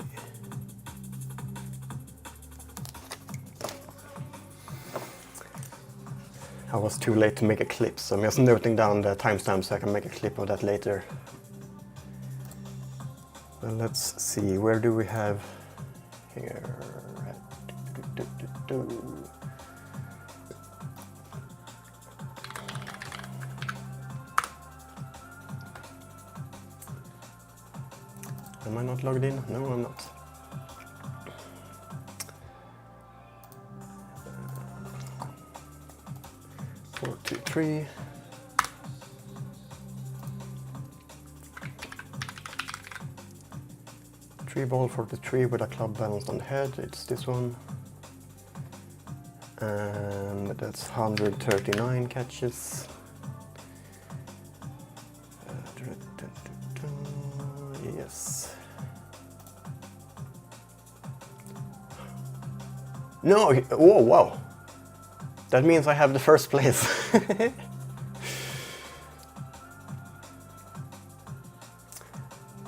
I was too late to make a clip, so I'm just noting down the timestamp so I can make a clip of that later. Well, let's see, where do we have here? Am I not logged in? No, I'm not. Four, two, three. Tree ball 43 with a club balanced on the head. It's this one. And that's 139 catches. Yes. No, oh wow. That means I have the first place.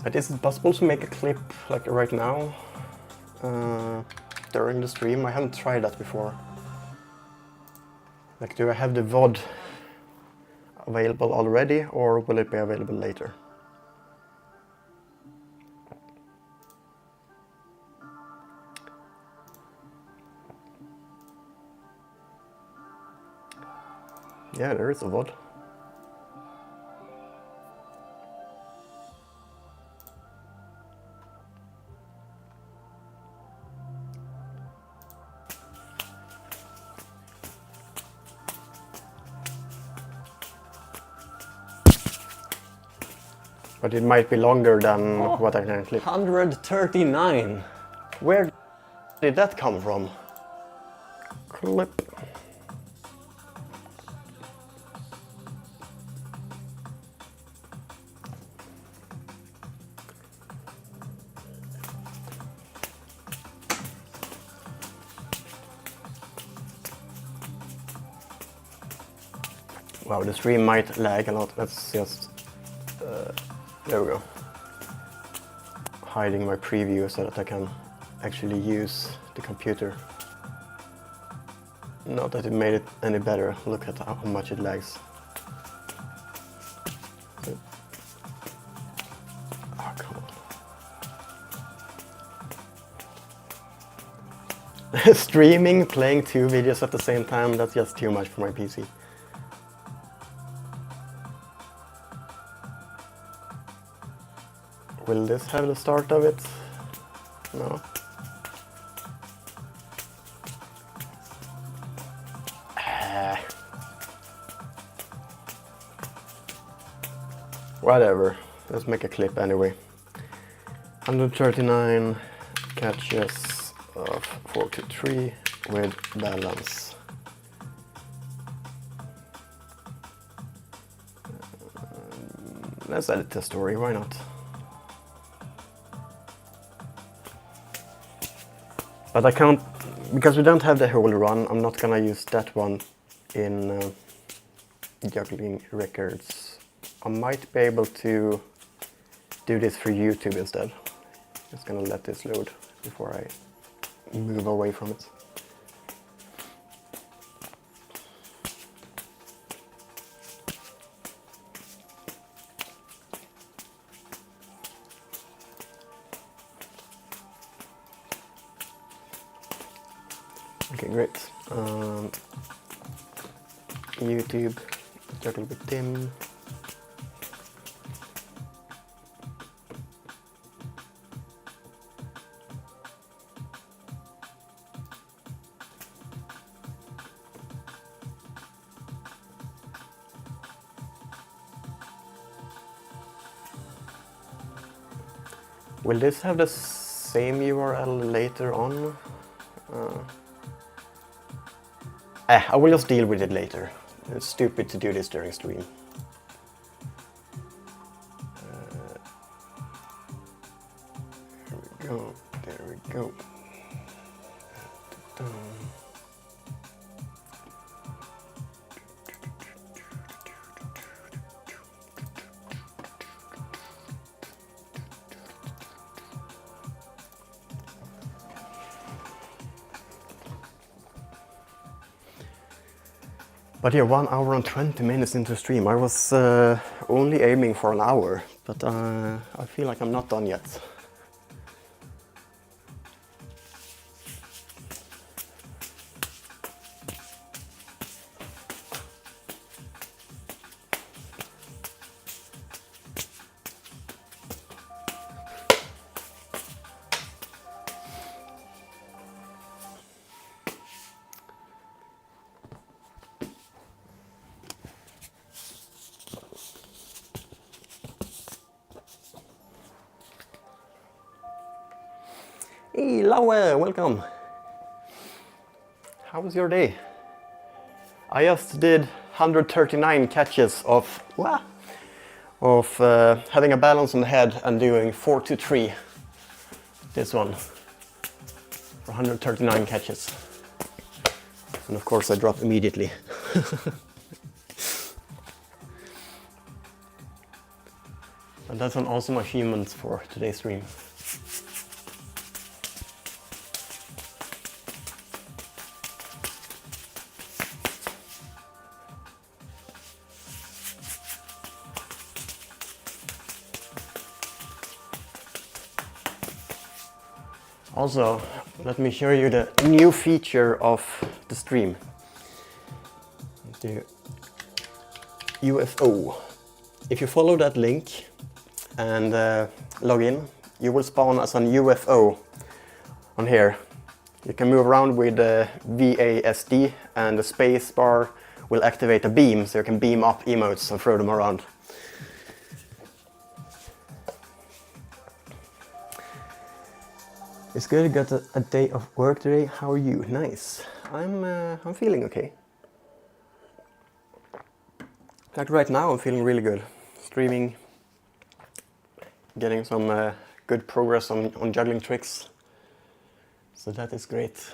But is it possible to make a clip like right now during the stream? I haven't tried that before. Like, do I have the VOD available already, or will it be available later? Yeah, there is a VOD. But it might be longer than what I can clip. 139. Where did that come from? Clip. Wow, the stream might lag a lot. Let's just... there we go. Hiding my preview so that I can actually use the computer. Not that it made it any better. Look at how much it lags. Oh, come on. Streaming, playing 2 videos at the same time, that's just too much for my PC. Will this have the start of it? No. Whatever. Let's make a clip anyway. 139 catches of 43 with balance. Let's edit the story, why not? But I can't, because we don't have the whole run, I'm not gonna use that one in juggling records. I might be able to do this for YouTube instead. Just gonna let this load before I move away from it. Okay, great. YouTube, juggle with Tim. Will this have the same URL later on? I will just deal with it later. It's stupid to do this during stream. There we go. But yeah, 1 hour and 20 minutes into the stream. I was only aiming for an hour, but I feel like I'm not done yet. Hey, Laue, welcome. How was your day? I just did 139 catches of having a balance on the head and doing 4 to 3. This one for 139 catches. And of course I drop immediately. And that's an awesome achievement for today's stream. Also, let me show you the new feature of the stream. The UFO. If you follow that link and log in, you will spawn as an UFO on here. You can move around with the VASD, and the space bar will activate a beam, so you can beam up emotes and throw them around. It's good, got a day of work today. How are you? Nice. I'm feeling okay. Like right now I'm feeling really good. Streaming, getting some good progress on juggling tricks. So that is great.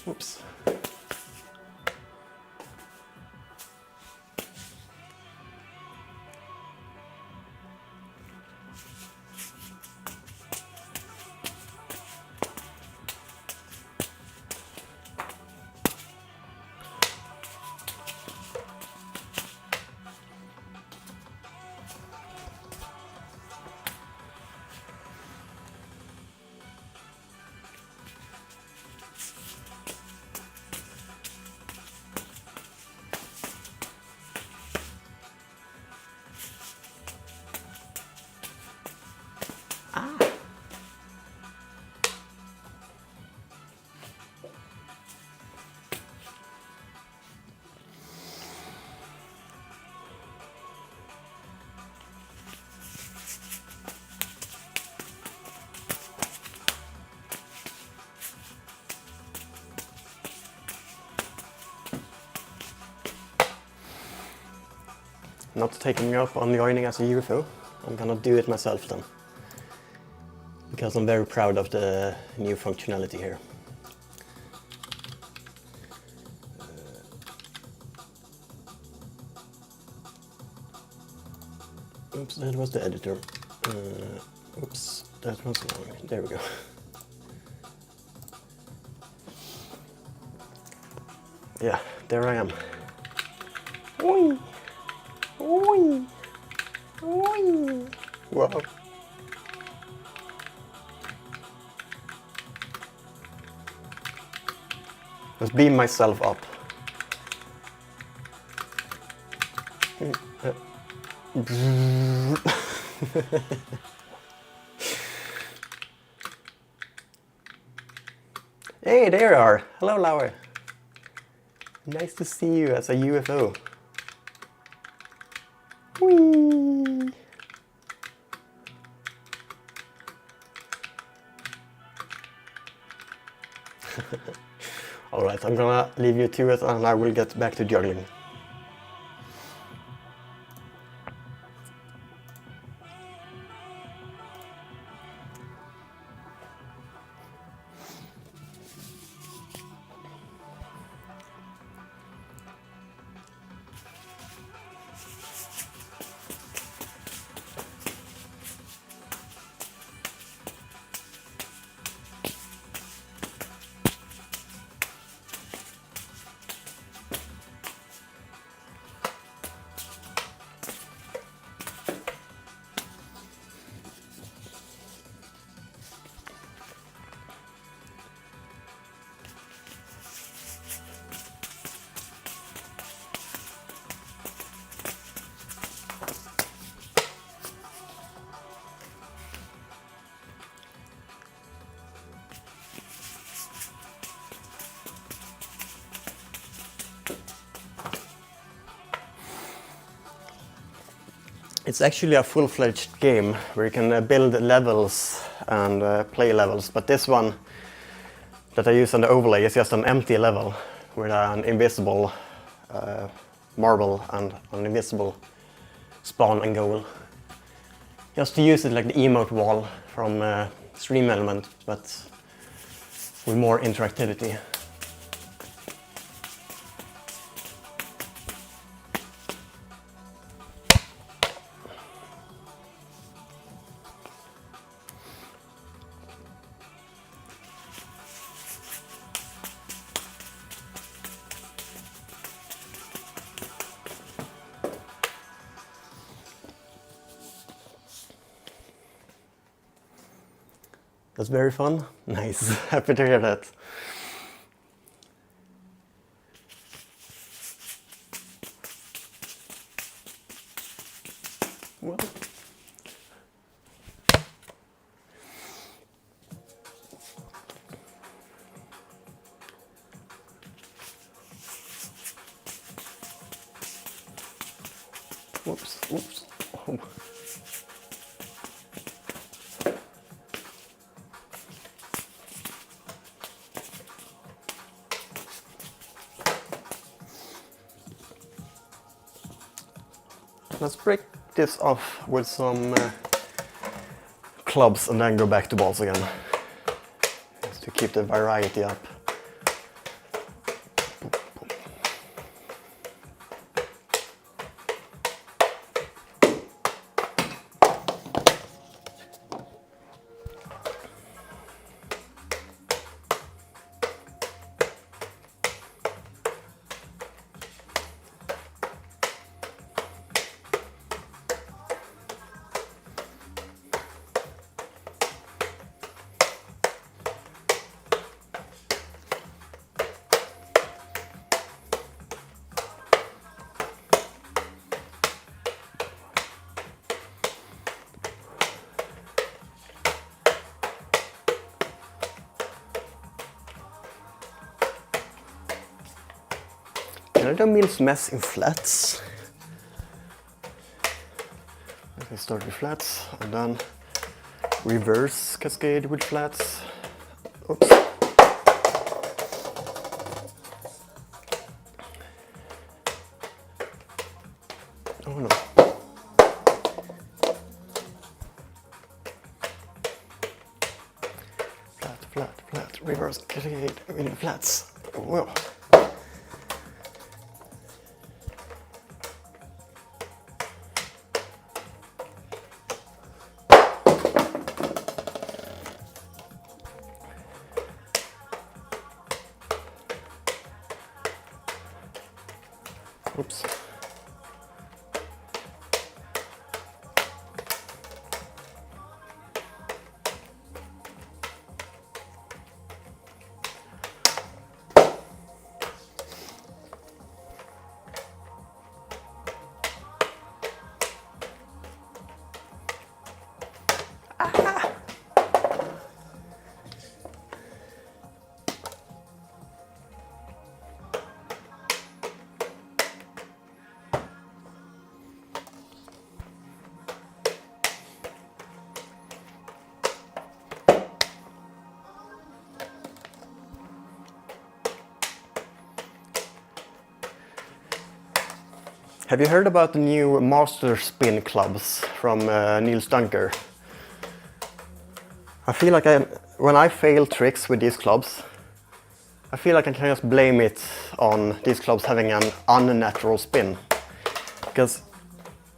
Oops. Not taking me up on joining as a UFO. I'm gonna do it myself then. Because I'm very proud of the new functionality here. Oops, that was the editor. Oops, that was wrong. There we go. Yeah, there I am. Oi! Oi! Oi! Wow. Let's beam myself up. Hey, there you are. Hello, Lauer. Nice to see you as a UFO. Whee! Alright, I'm gonna leave you to it and I will get back to juggling. It's actually a full-fledged game where you can build levels and play levels, but this one that I use on the overlay is just an empty level with an invisible marble and an invisible spawn and goal. Just to use it like the emote wall from Stream Element, but with more interactivity. That's very fun. Nice. Happy to hear that. Well. Whoops, whoops. Oh. Let's break this off with some clubs and then go back to balls again. Just to keep the variety up. Can I do Mills mess in flats? Let me start with flats and then reverse cascade with flats. Oops. Oh no. Flat, flat, flat, reverse cascade with flats. Whoa. Oops. Have you heard about the new master spin clubs from Niels Dunker? I feel like when I fail tricks with these clubs, I feel like I can just blame it on these clubs having an unnatural spin. Because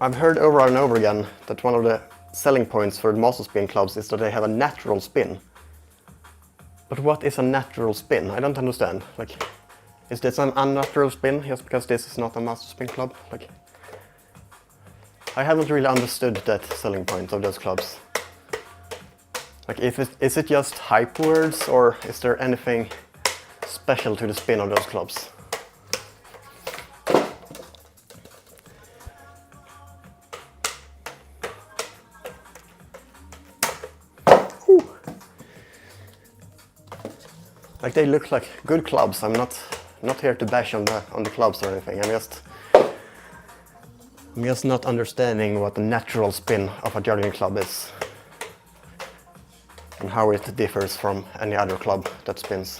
I've heard over and over again that one of the selling points for master spin clubs is that they have a natural spin. But what is a natural spin? I don't understand. Like, is this an unnatural spin just because this is not a master spin club? Like, I haven't really understood that selling point of those clubs. Like, is it just hype words, or is there anything special to the spin of those clubs? Ooh. Like, they look like good clubs. I'm not here to bash on the clubs or anything. I'm just not understanding what the natural spin of a juggling club is and how it differs from any other club that spins.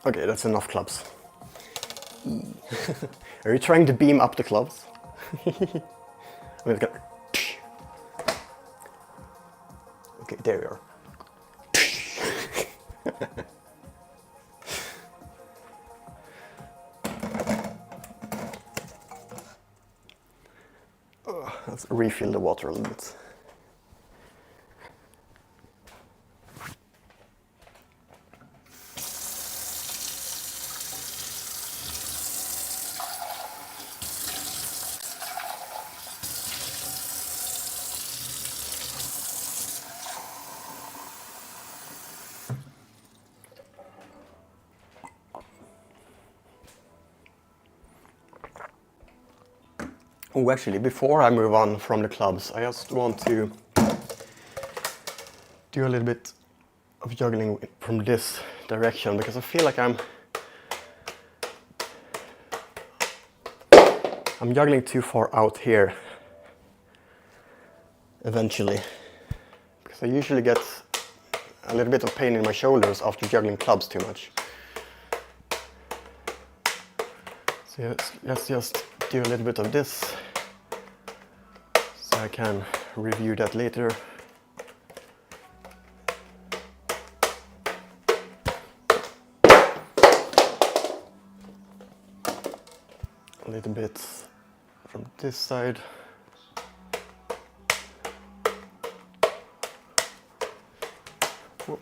Okay, that's enough clubs. Are you trying to beam up the clubs? I'm gonna... Okay, there we are. Let's refill the water a little bit. Oh, actually, before I move on from the clubs, I just want to do a little bit of juggling from this direction, because I feel like I'm juggling too far out here eventually, because I usually get a little bit of pain in my shoulders after juggling clubs too much. So let's just do a little bit of this so I can review that later. A little bit from this side. Whoop.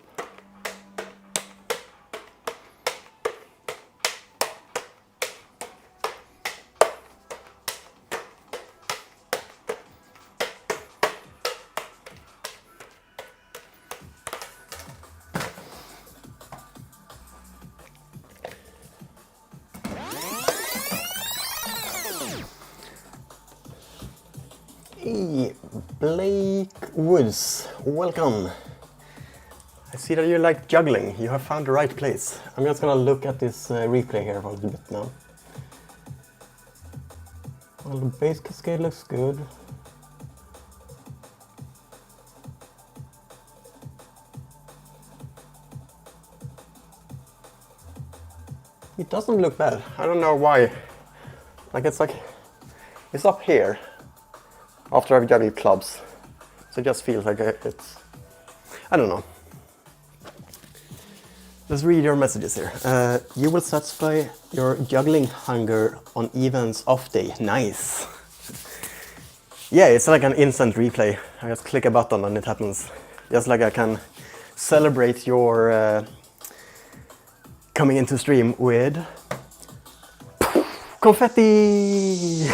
Hey, Blake Woods, welcome. I see that you like juggling. You have found the right place. I'm just gonna look at this replay here for a little bit now. Well, the base cascade looks good. It doesn't look bad. I don't know why. Like it's up here after I've juggled clubs. So it just feels like it's, I don't know. Let's read your messages here. You will satisfy your juggling hunger on Evan's off day. Nice. Yeah, it's like an instant replay. I just click a button and it happens. Just like I can celebrate your coming into stream with confetti.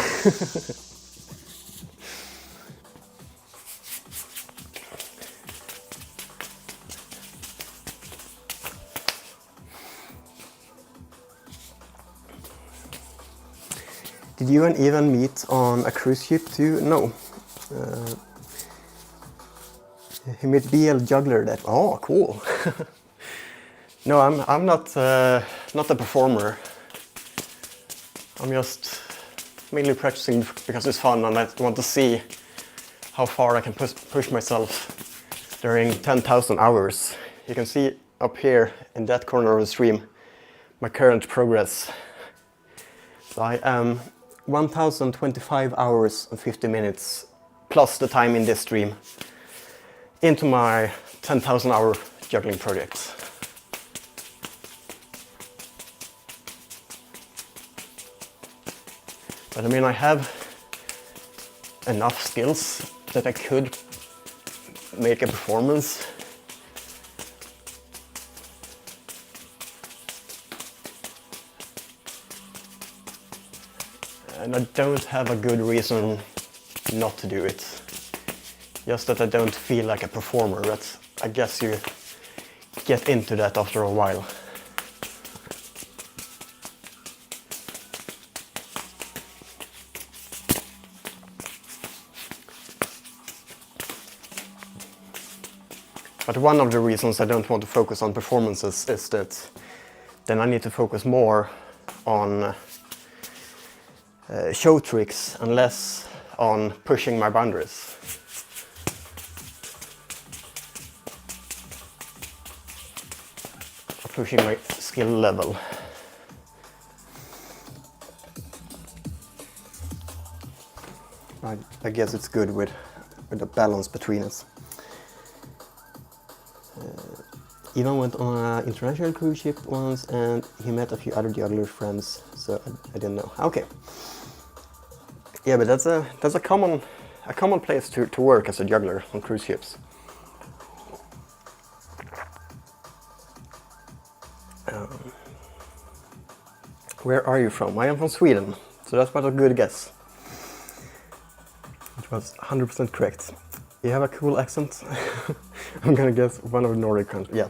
Did you and Ivan meet on a cruise ship too? No. He met BL Juggler that. Oh, cool. No, I'm not a performer. I'm just mainly practicing because it's fun and I want to see how far I can push myself during 10,000 hours. You can see up here in that corner of the stream my current progress. So I am 1025 hours and 50 minutes plus the time in this stream into my 10,000 hour juggling project. But I mean, I have enough skills that I could make a performance. And I don't have a good reason not to do it. Just that I don't feel like a performer, but I guess you get into that after a while. But one of the reasons I don't want to focus on performances is that then I need to focus more on show tricks and less on pushing my boundaries. Or pushing my skill level. I guess it's good with a balance between us. Ivan went on an international cruise ship once and he met a few other juggler friends, so I didn't know. Okay. Yeah, but that's a common place to work as a juggler on cruise ships. Where are you from? I am from Sweden, so that's not a good guess. It was 100% correct. You have a cool accent. I'm gonna guess one of the Nordic countries. Yeah.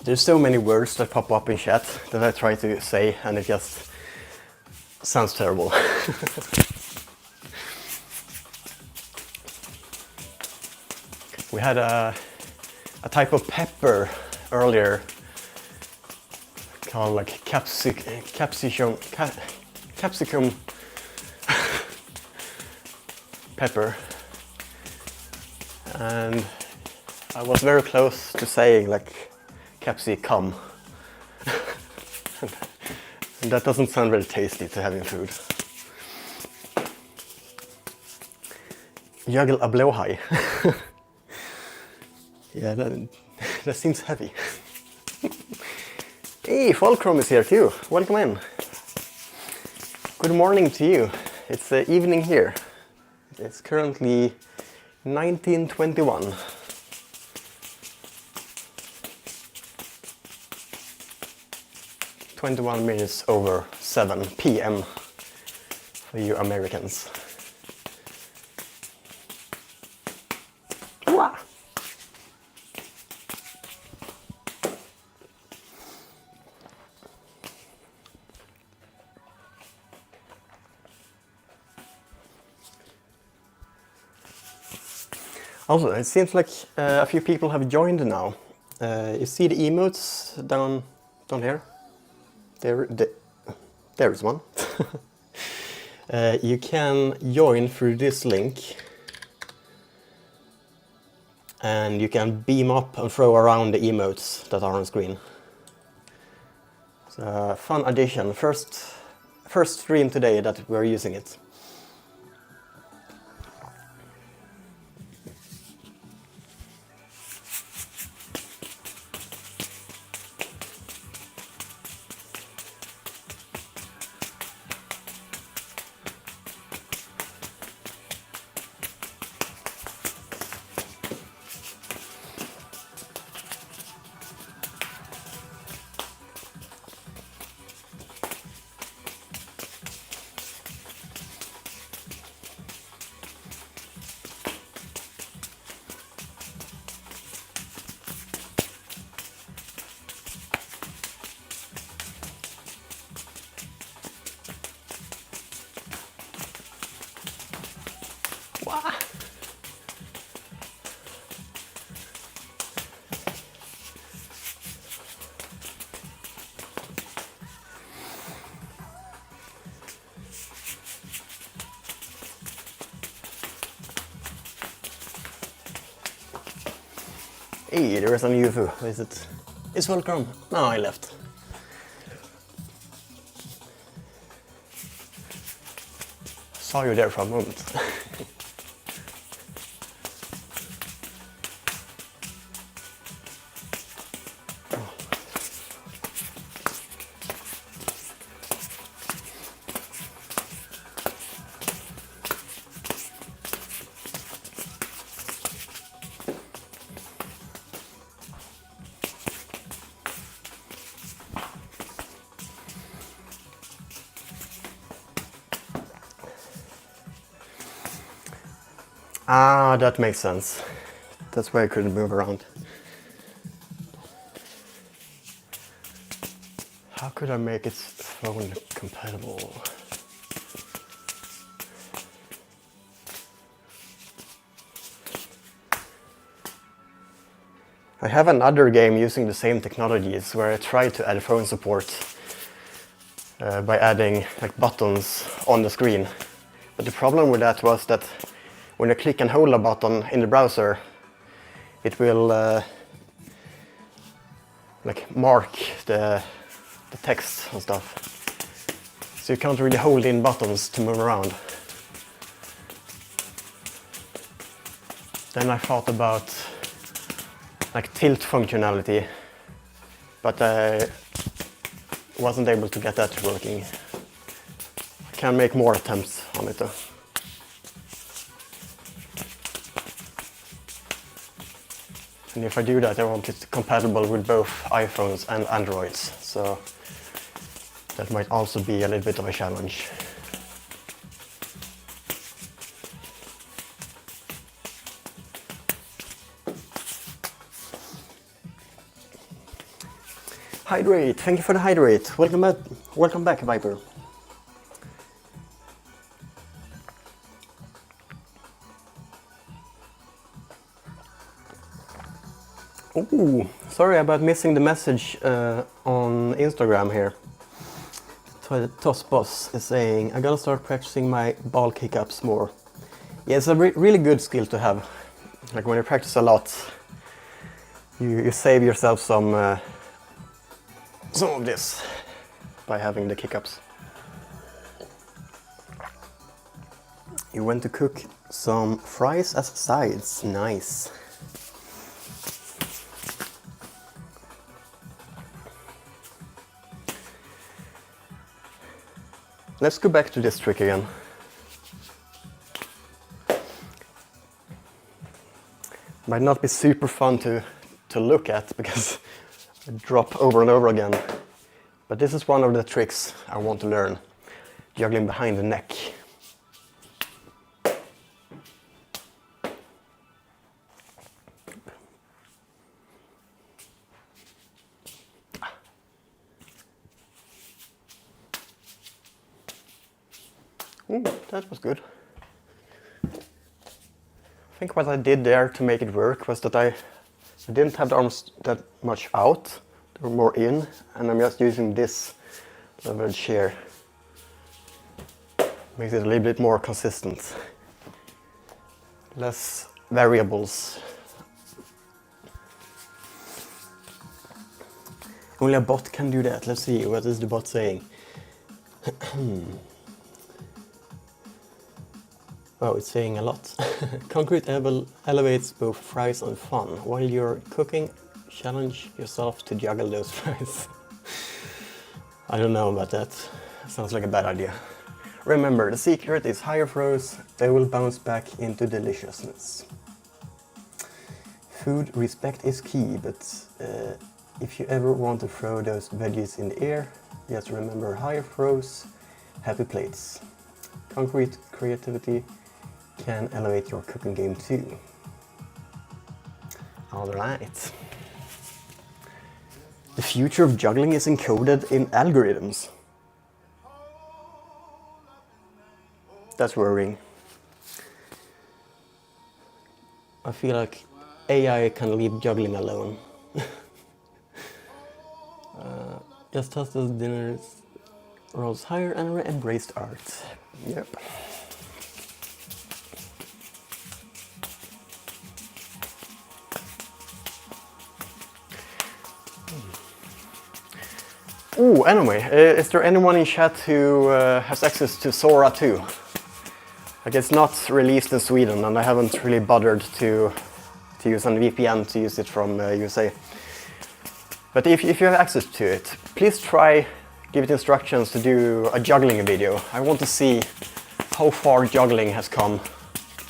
There's so many words that pop up in chat that I try to say and it just sounds terrible. We had a type of pepper earlier called like capsicum pepper, and I was very close to saying like capsicum. And that doesn't sound very tasty to have in food. Juggle a blowhigh. Yeah, that seems heavy. Hey, Folkrom is here too. Welcome in. Good morning to you. It's the evening here. It's currently 1921. (21 minutes over 7 p.m. for you Americans. Wow. Also, it seems like a few people have joined now. You see the emotes down here? There is one. You can join through this link and you can beam up and throw around the emotes that are on screen. It's a fun addition. First first stream today that we're using it. Hey, there is a UFO. Is it? It's welcome. No, I left. Saw you there for a moment. Ah, that makes sense. That's why I couldn't move around. How could I make it phone compatible? I have another game using the same technologies where I tried to add phone support by adding like buttons on the screen. But the problem with that was that when you click and hold a button in the browser, it will like mark the text and stuff. So you can't really hold in buttons to move around. Then I thought about like tilt functionality, but I wasn't able to get that working. I can make more attempts on it though. And if I do that, I want it compatible with both iPhones and Androids, so that might also be a little bit of a challenge. Hydrate, thank you for the hydrate. Welcome back, Viper. Ooh, sorry about missing the message on Instagram here. Toss Boss is saying, I gotta start practicing my ball kick-ups more. Yeah, it's a really good skill to have. Like when you practice a lot, you save yourself some of this by having the kick-ups. You went to cook some fries as sides, nice. Let's go back to this trick again. Might not be super fun to look at because I drop over and over again. But this is one of the tricks I want to learn. Juggling behind the neck. Ooh, that was good. I think what I did there to make it work was that I didn't have the arms that much out, they were more in, and I'm just using this leverage here. Makes it a little bit more consistent. Less variables. Only a bot can do that. Let's see, what is the bot saying? Oh, it's saying a lot. Concrete elevates both fries and fun. While you're cooking, challenge yourself to juggle those fries. I don't know about that. Sounds like a bad idea. Remember, the secret is higher throws, they will bounce back into deliciousness. Food respect is key, but if you ever want to throw those veggies in the air, just remember higher throws, happy plates. Concrete creativity can elevate your cooking game too. Alright. The future of juggling is encoded in algorithms. That's worrying. I feel like AI can leave juggling alone. Just hosted dinners, rose higher and embraced art. Yep. Oh, anyway, is there anyone in chat who has access to Sora 2? Like, it's not released in Sweden, and I haven't really bothered to use a VPN to use it from USA. But if you have access to it, please try give it instructions to do a juggling video. I want to see how far juggling has come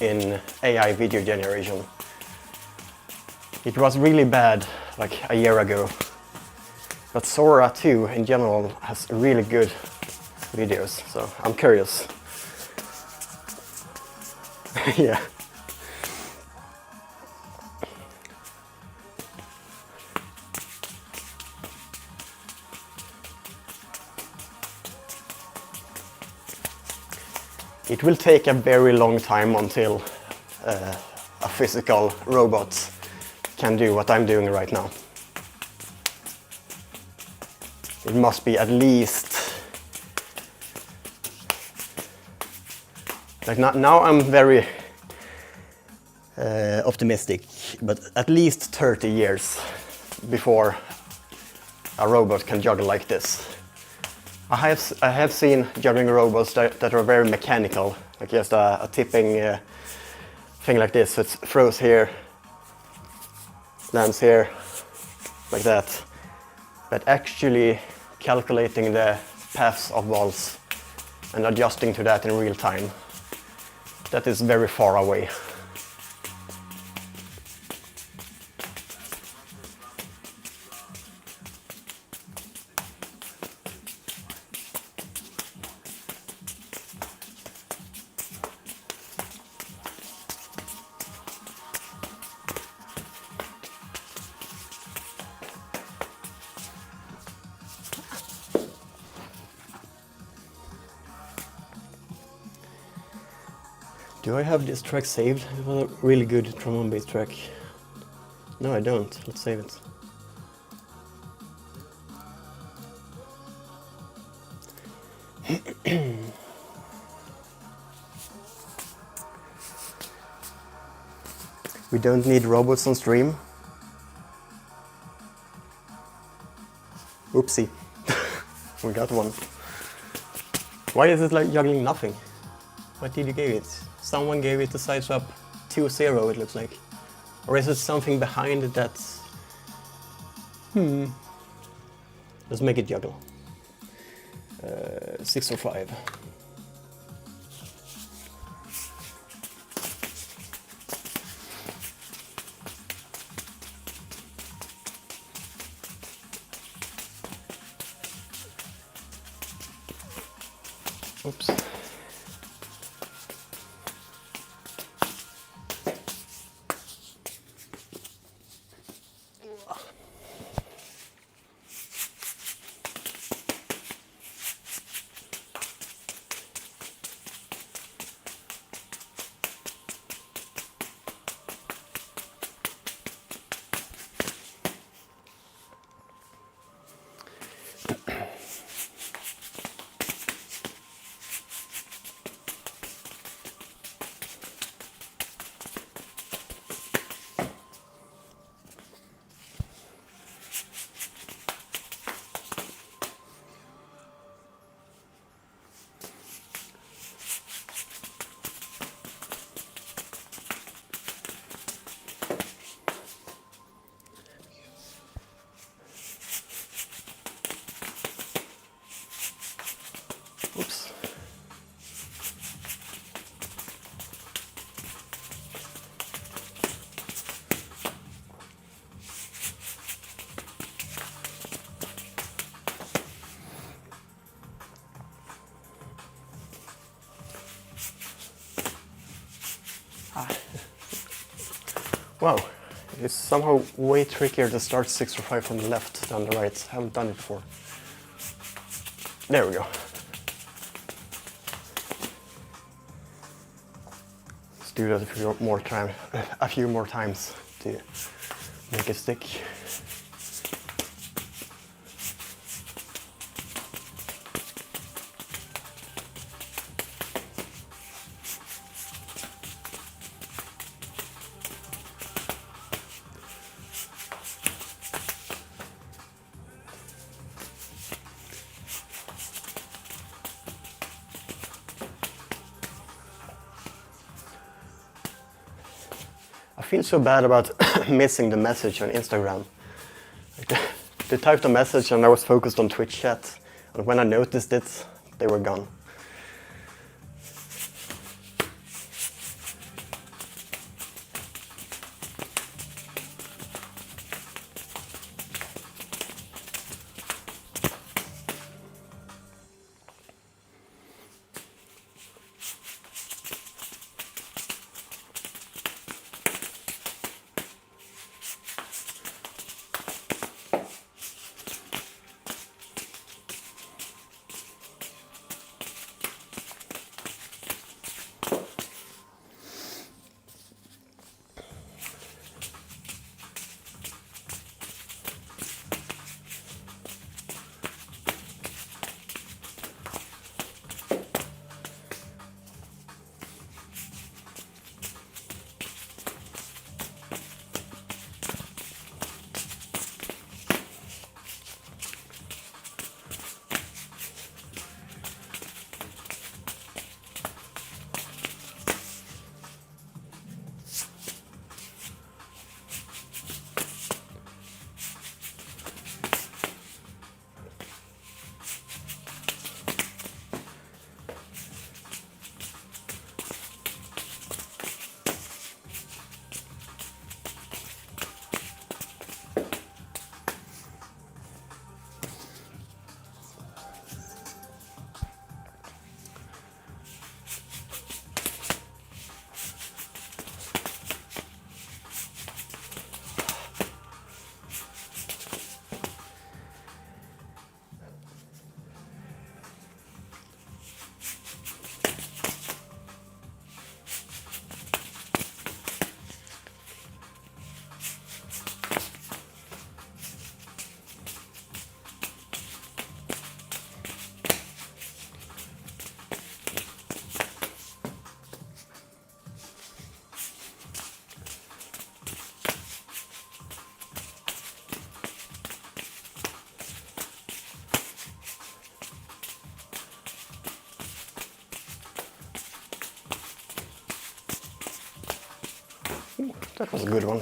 in AI video generation. It was really bad like a year ago. But Sora 2 in general has really good videos, so I'm curious. Yeah. It will take a very long time until a physical robot can do what I'm doing right now. It must be at least, like now I'm very optimistic, but at least 30 years before a robot can juggle like this. I have seen juggling robots that are very mechanical, like just a tipping thing like this. So it throws here, lands here, like that. But actually calculating the paths of balls and adjusting to that in real time, that is very far away. Do I have this track saved? It was a really good trombone bass track. No, I don't. Let's save it. We don't need robots on stream. Oopsie. We got one. Why is it like juggling nothing? What did you give it? Someone gave it a side swap 2-0, it looks like. Or is it something behind it that's... Let's make it juggle. 6 or 5. Oops. Wow, it's somehow way trickier to start 6 or 5 from the left than the right. I haven't done it before. There we go. Let's do that a few more times to make it stick. I feel so bad about missing the message on Instagram. Like they typed a message and I was focused on Twitch chat, and when I noticed it, they were gone. That was a good one.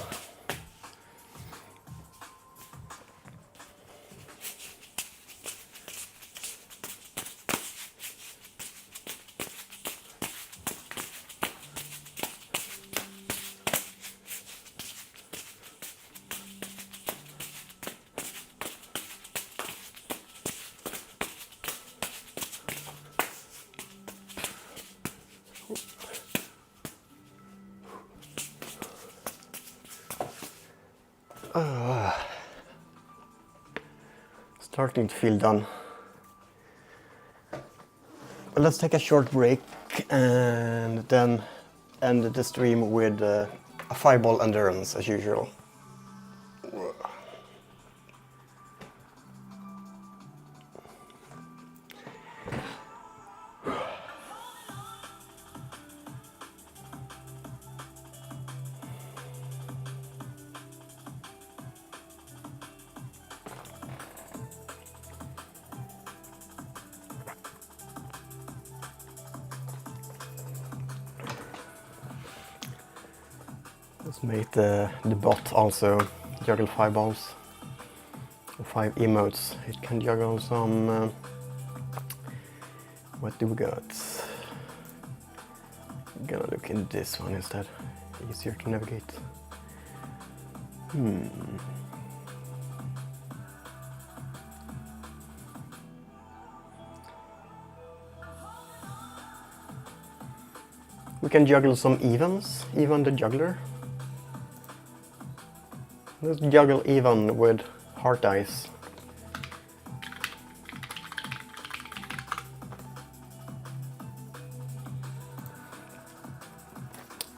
Starting to feel done. Well, let's take a short break and then end the stream with a 5-ball endurance as usual. Let's make the bot also juggle 5 balls, 5 emotes. It can juggle some. What do we got? I'm gonna look in this one instead. Easier to navigate. We can juggle some evens, even the juggler. Let's juggle even with heart dice.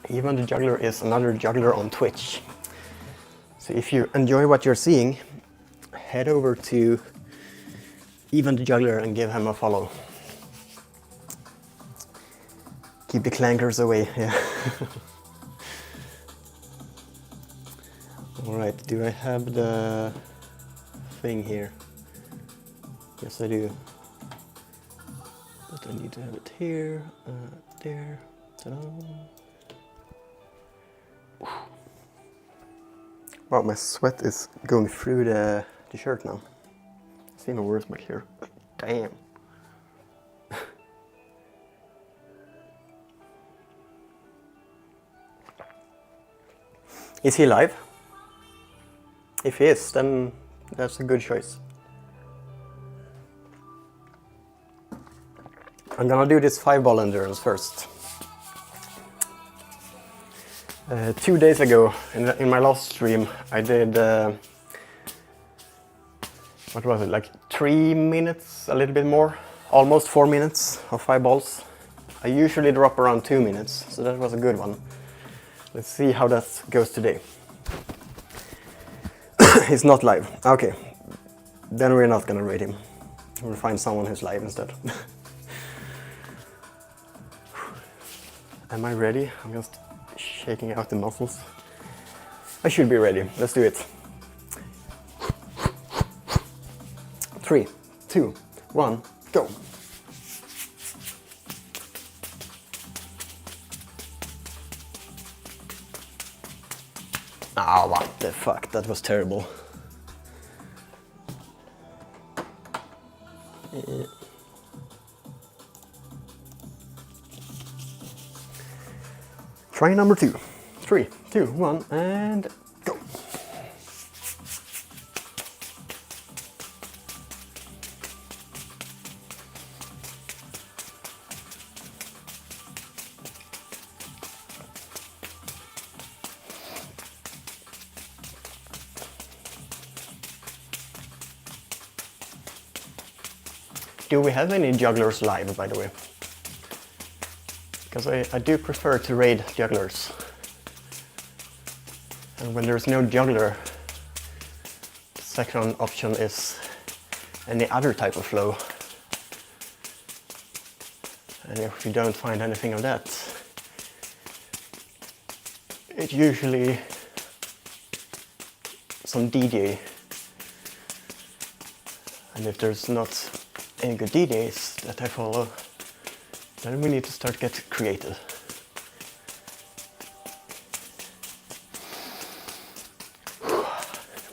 Even the Juggler is another juggler on Twitch. So if you enjoy what you're seeing, head over to Even the Juggler and give him a follow. Keep the clankers away, yeah. Alright, do I have the thing here? Yes, I do. But I need to have it here, there, ta-da. Wow, my sweat is going through the shirt now. It's even worse back here. Damn. Is he live? If he is, then that's a good choice. I'm gonna do this 5-ball endurance first. 2 days ago, in my last stream, I did, what was it, like 3 minutes, a little bit more, almost 4 minutes of 5 balls. I usually drop around 2 minutes, so that was a good one. Let's see how that goes today. He's not live. Okay, then we're not gonna rate him. We'll find someone who's live instead. Am I ready? I'm just shaking out the muscles. I should be ready. Let's do it. 3, 2, 1, go. Ah, what the fuck? That was terrible. Try number 2. 3, 2, 1, and go. Do we have any jugglers live, by the way? Because I do prefer to raid jugglers. And when there's no juggler, the second option is any other type of flow. And if you don't find anything of that, it's usually some DJ. And if there's not any good DJs that I follow, then we need to start get creative.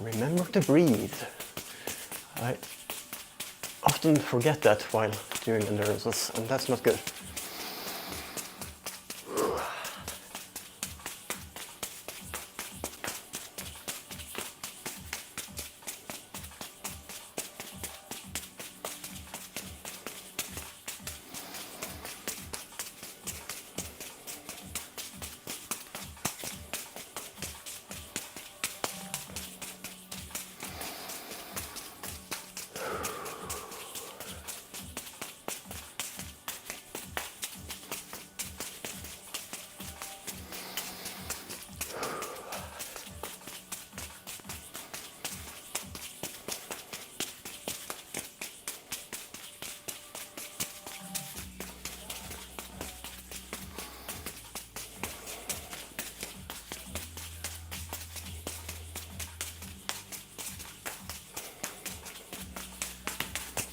Remember to breathe. I often forget that while doing endurances, and that's not good.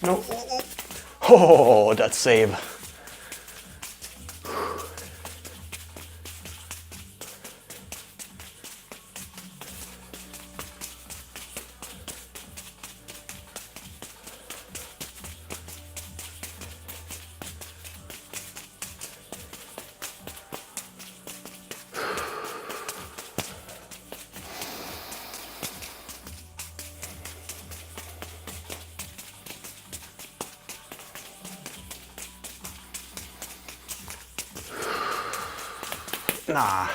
No. Oh, that save. Nah.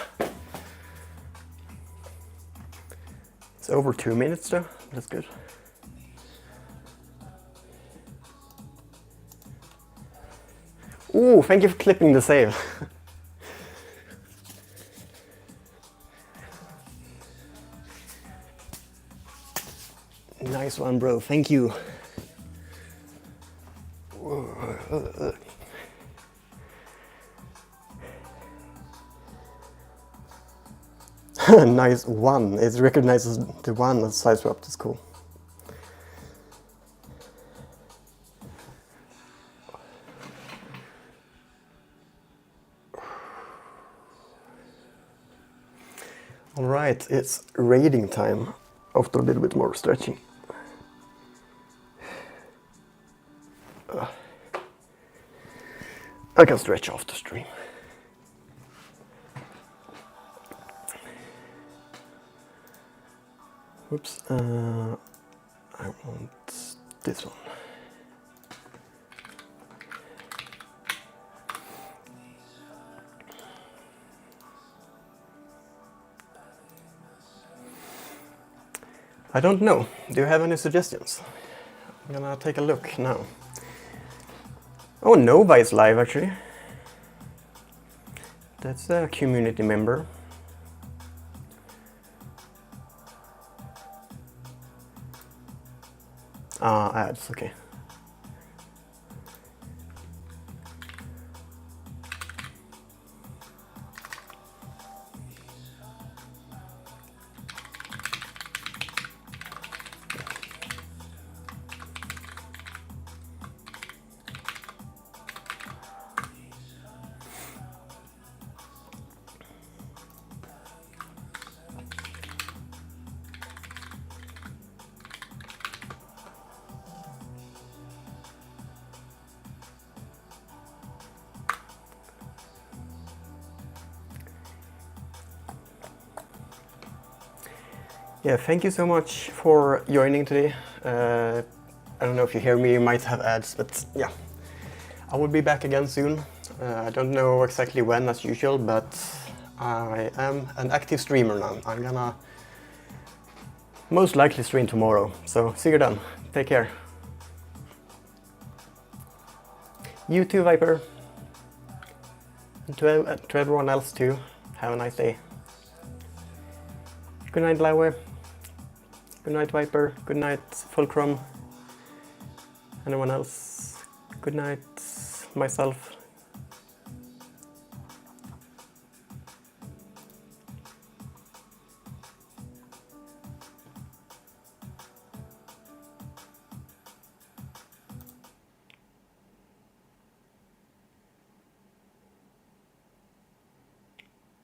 It's over 2 minutes though, that's good. Ooh, thank you for clipping the save. Nice one, bro, thank you. Nice one, it recognizes the one as side swap, that's cool. Alright, it's raiding time after a little bit more stretching. I can stretch after stream. Whoops, I want this one. I don't know. Do you have any suggestions? I'm gonna take a look now. Oh, Nova is live actually. That's a community member. Ads, okay. Yeah, thank you so much for joining today. I don't know if you hear me, you might have ads, but yeah. I will be back again soon. I don't know exactly when as usual, but I am an active streamer now. I'm gonna most likely stream tomorrow, so see you then. Take care. You too, Viper. And to everyone else too, have a nice day. Good night, Lauer. Good night, Viper. Good night, Fulcrum. Anyone else? Good night, myself.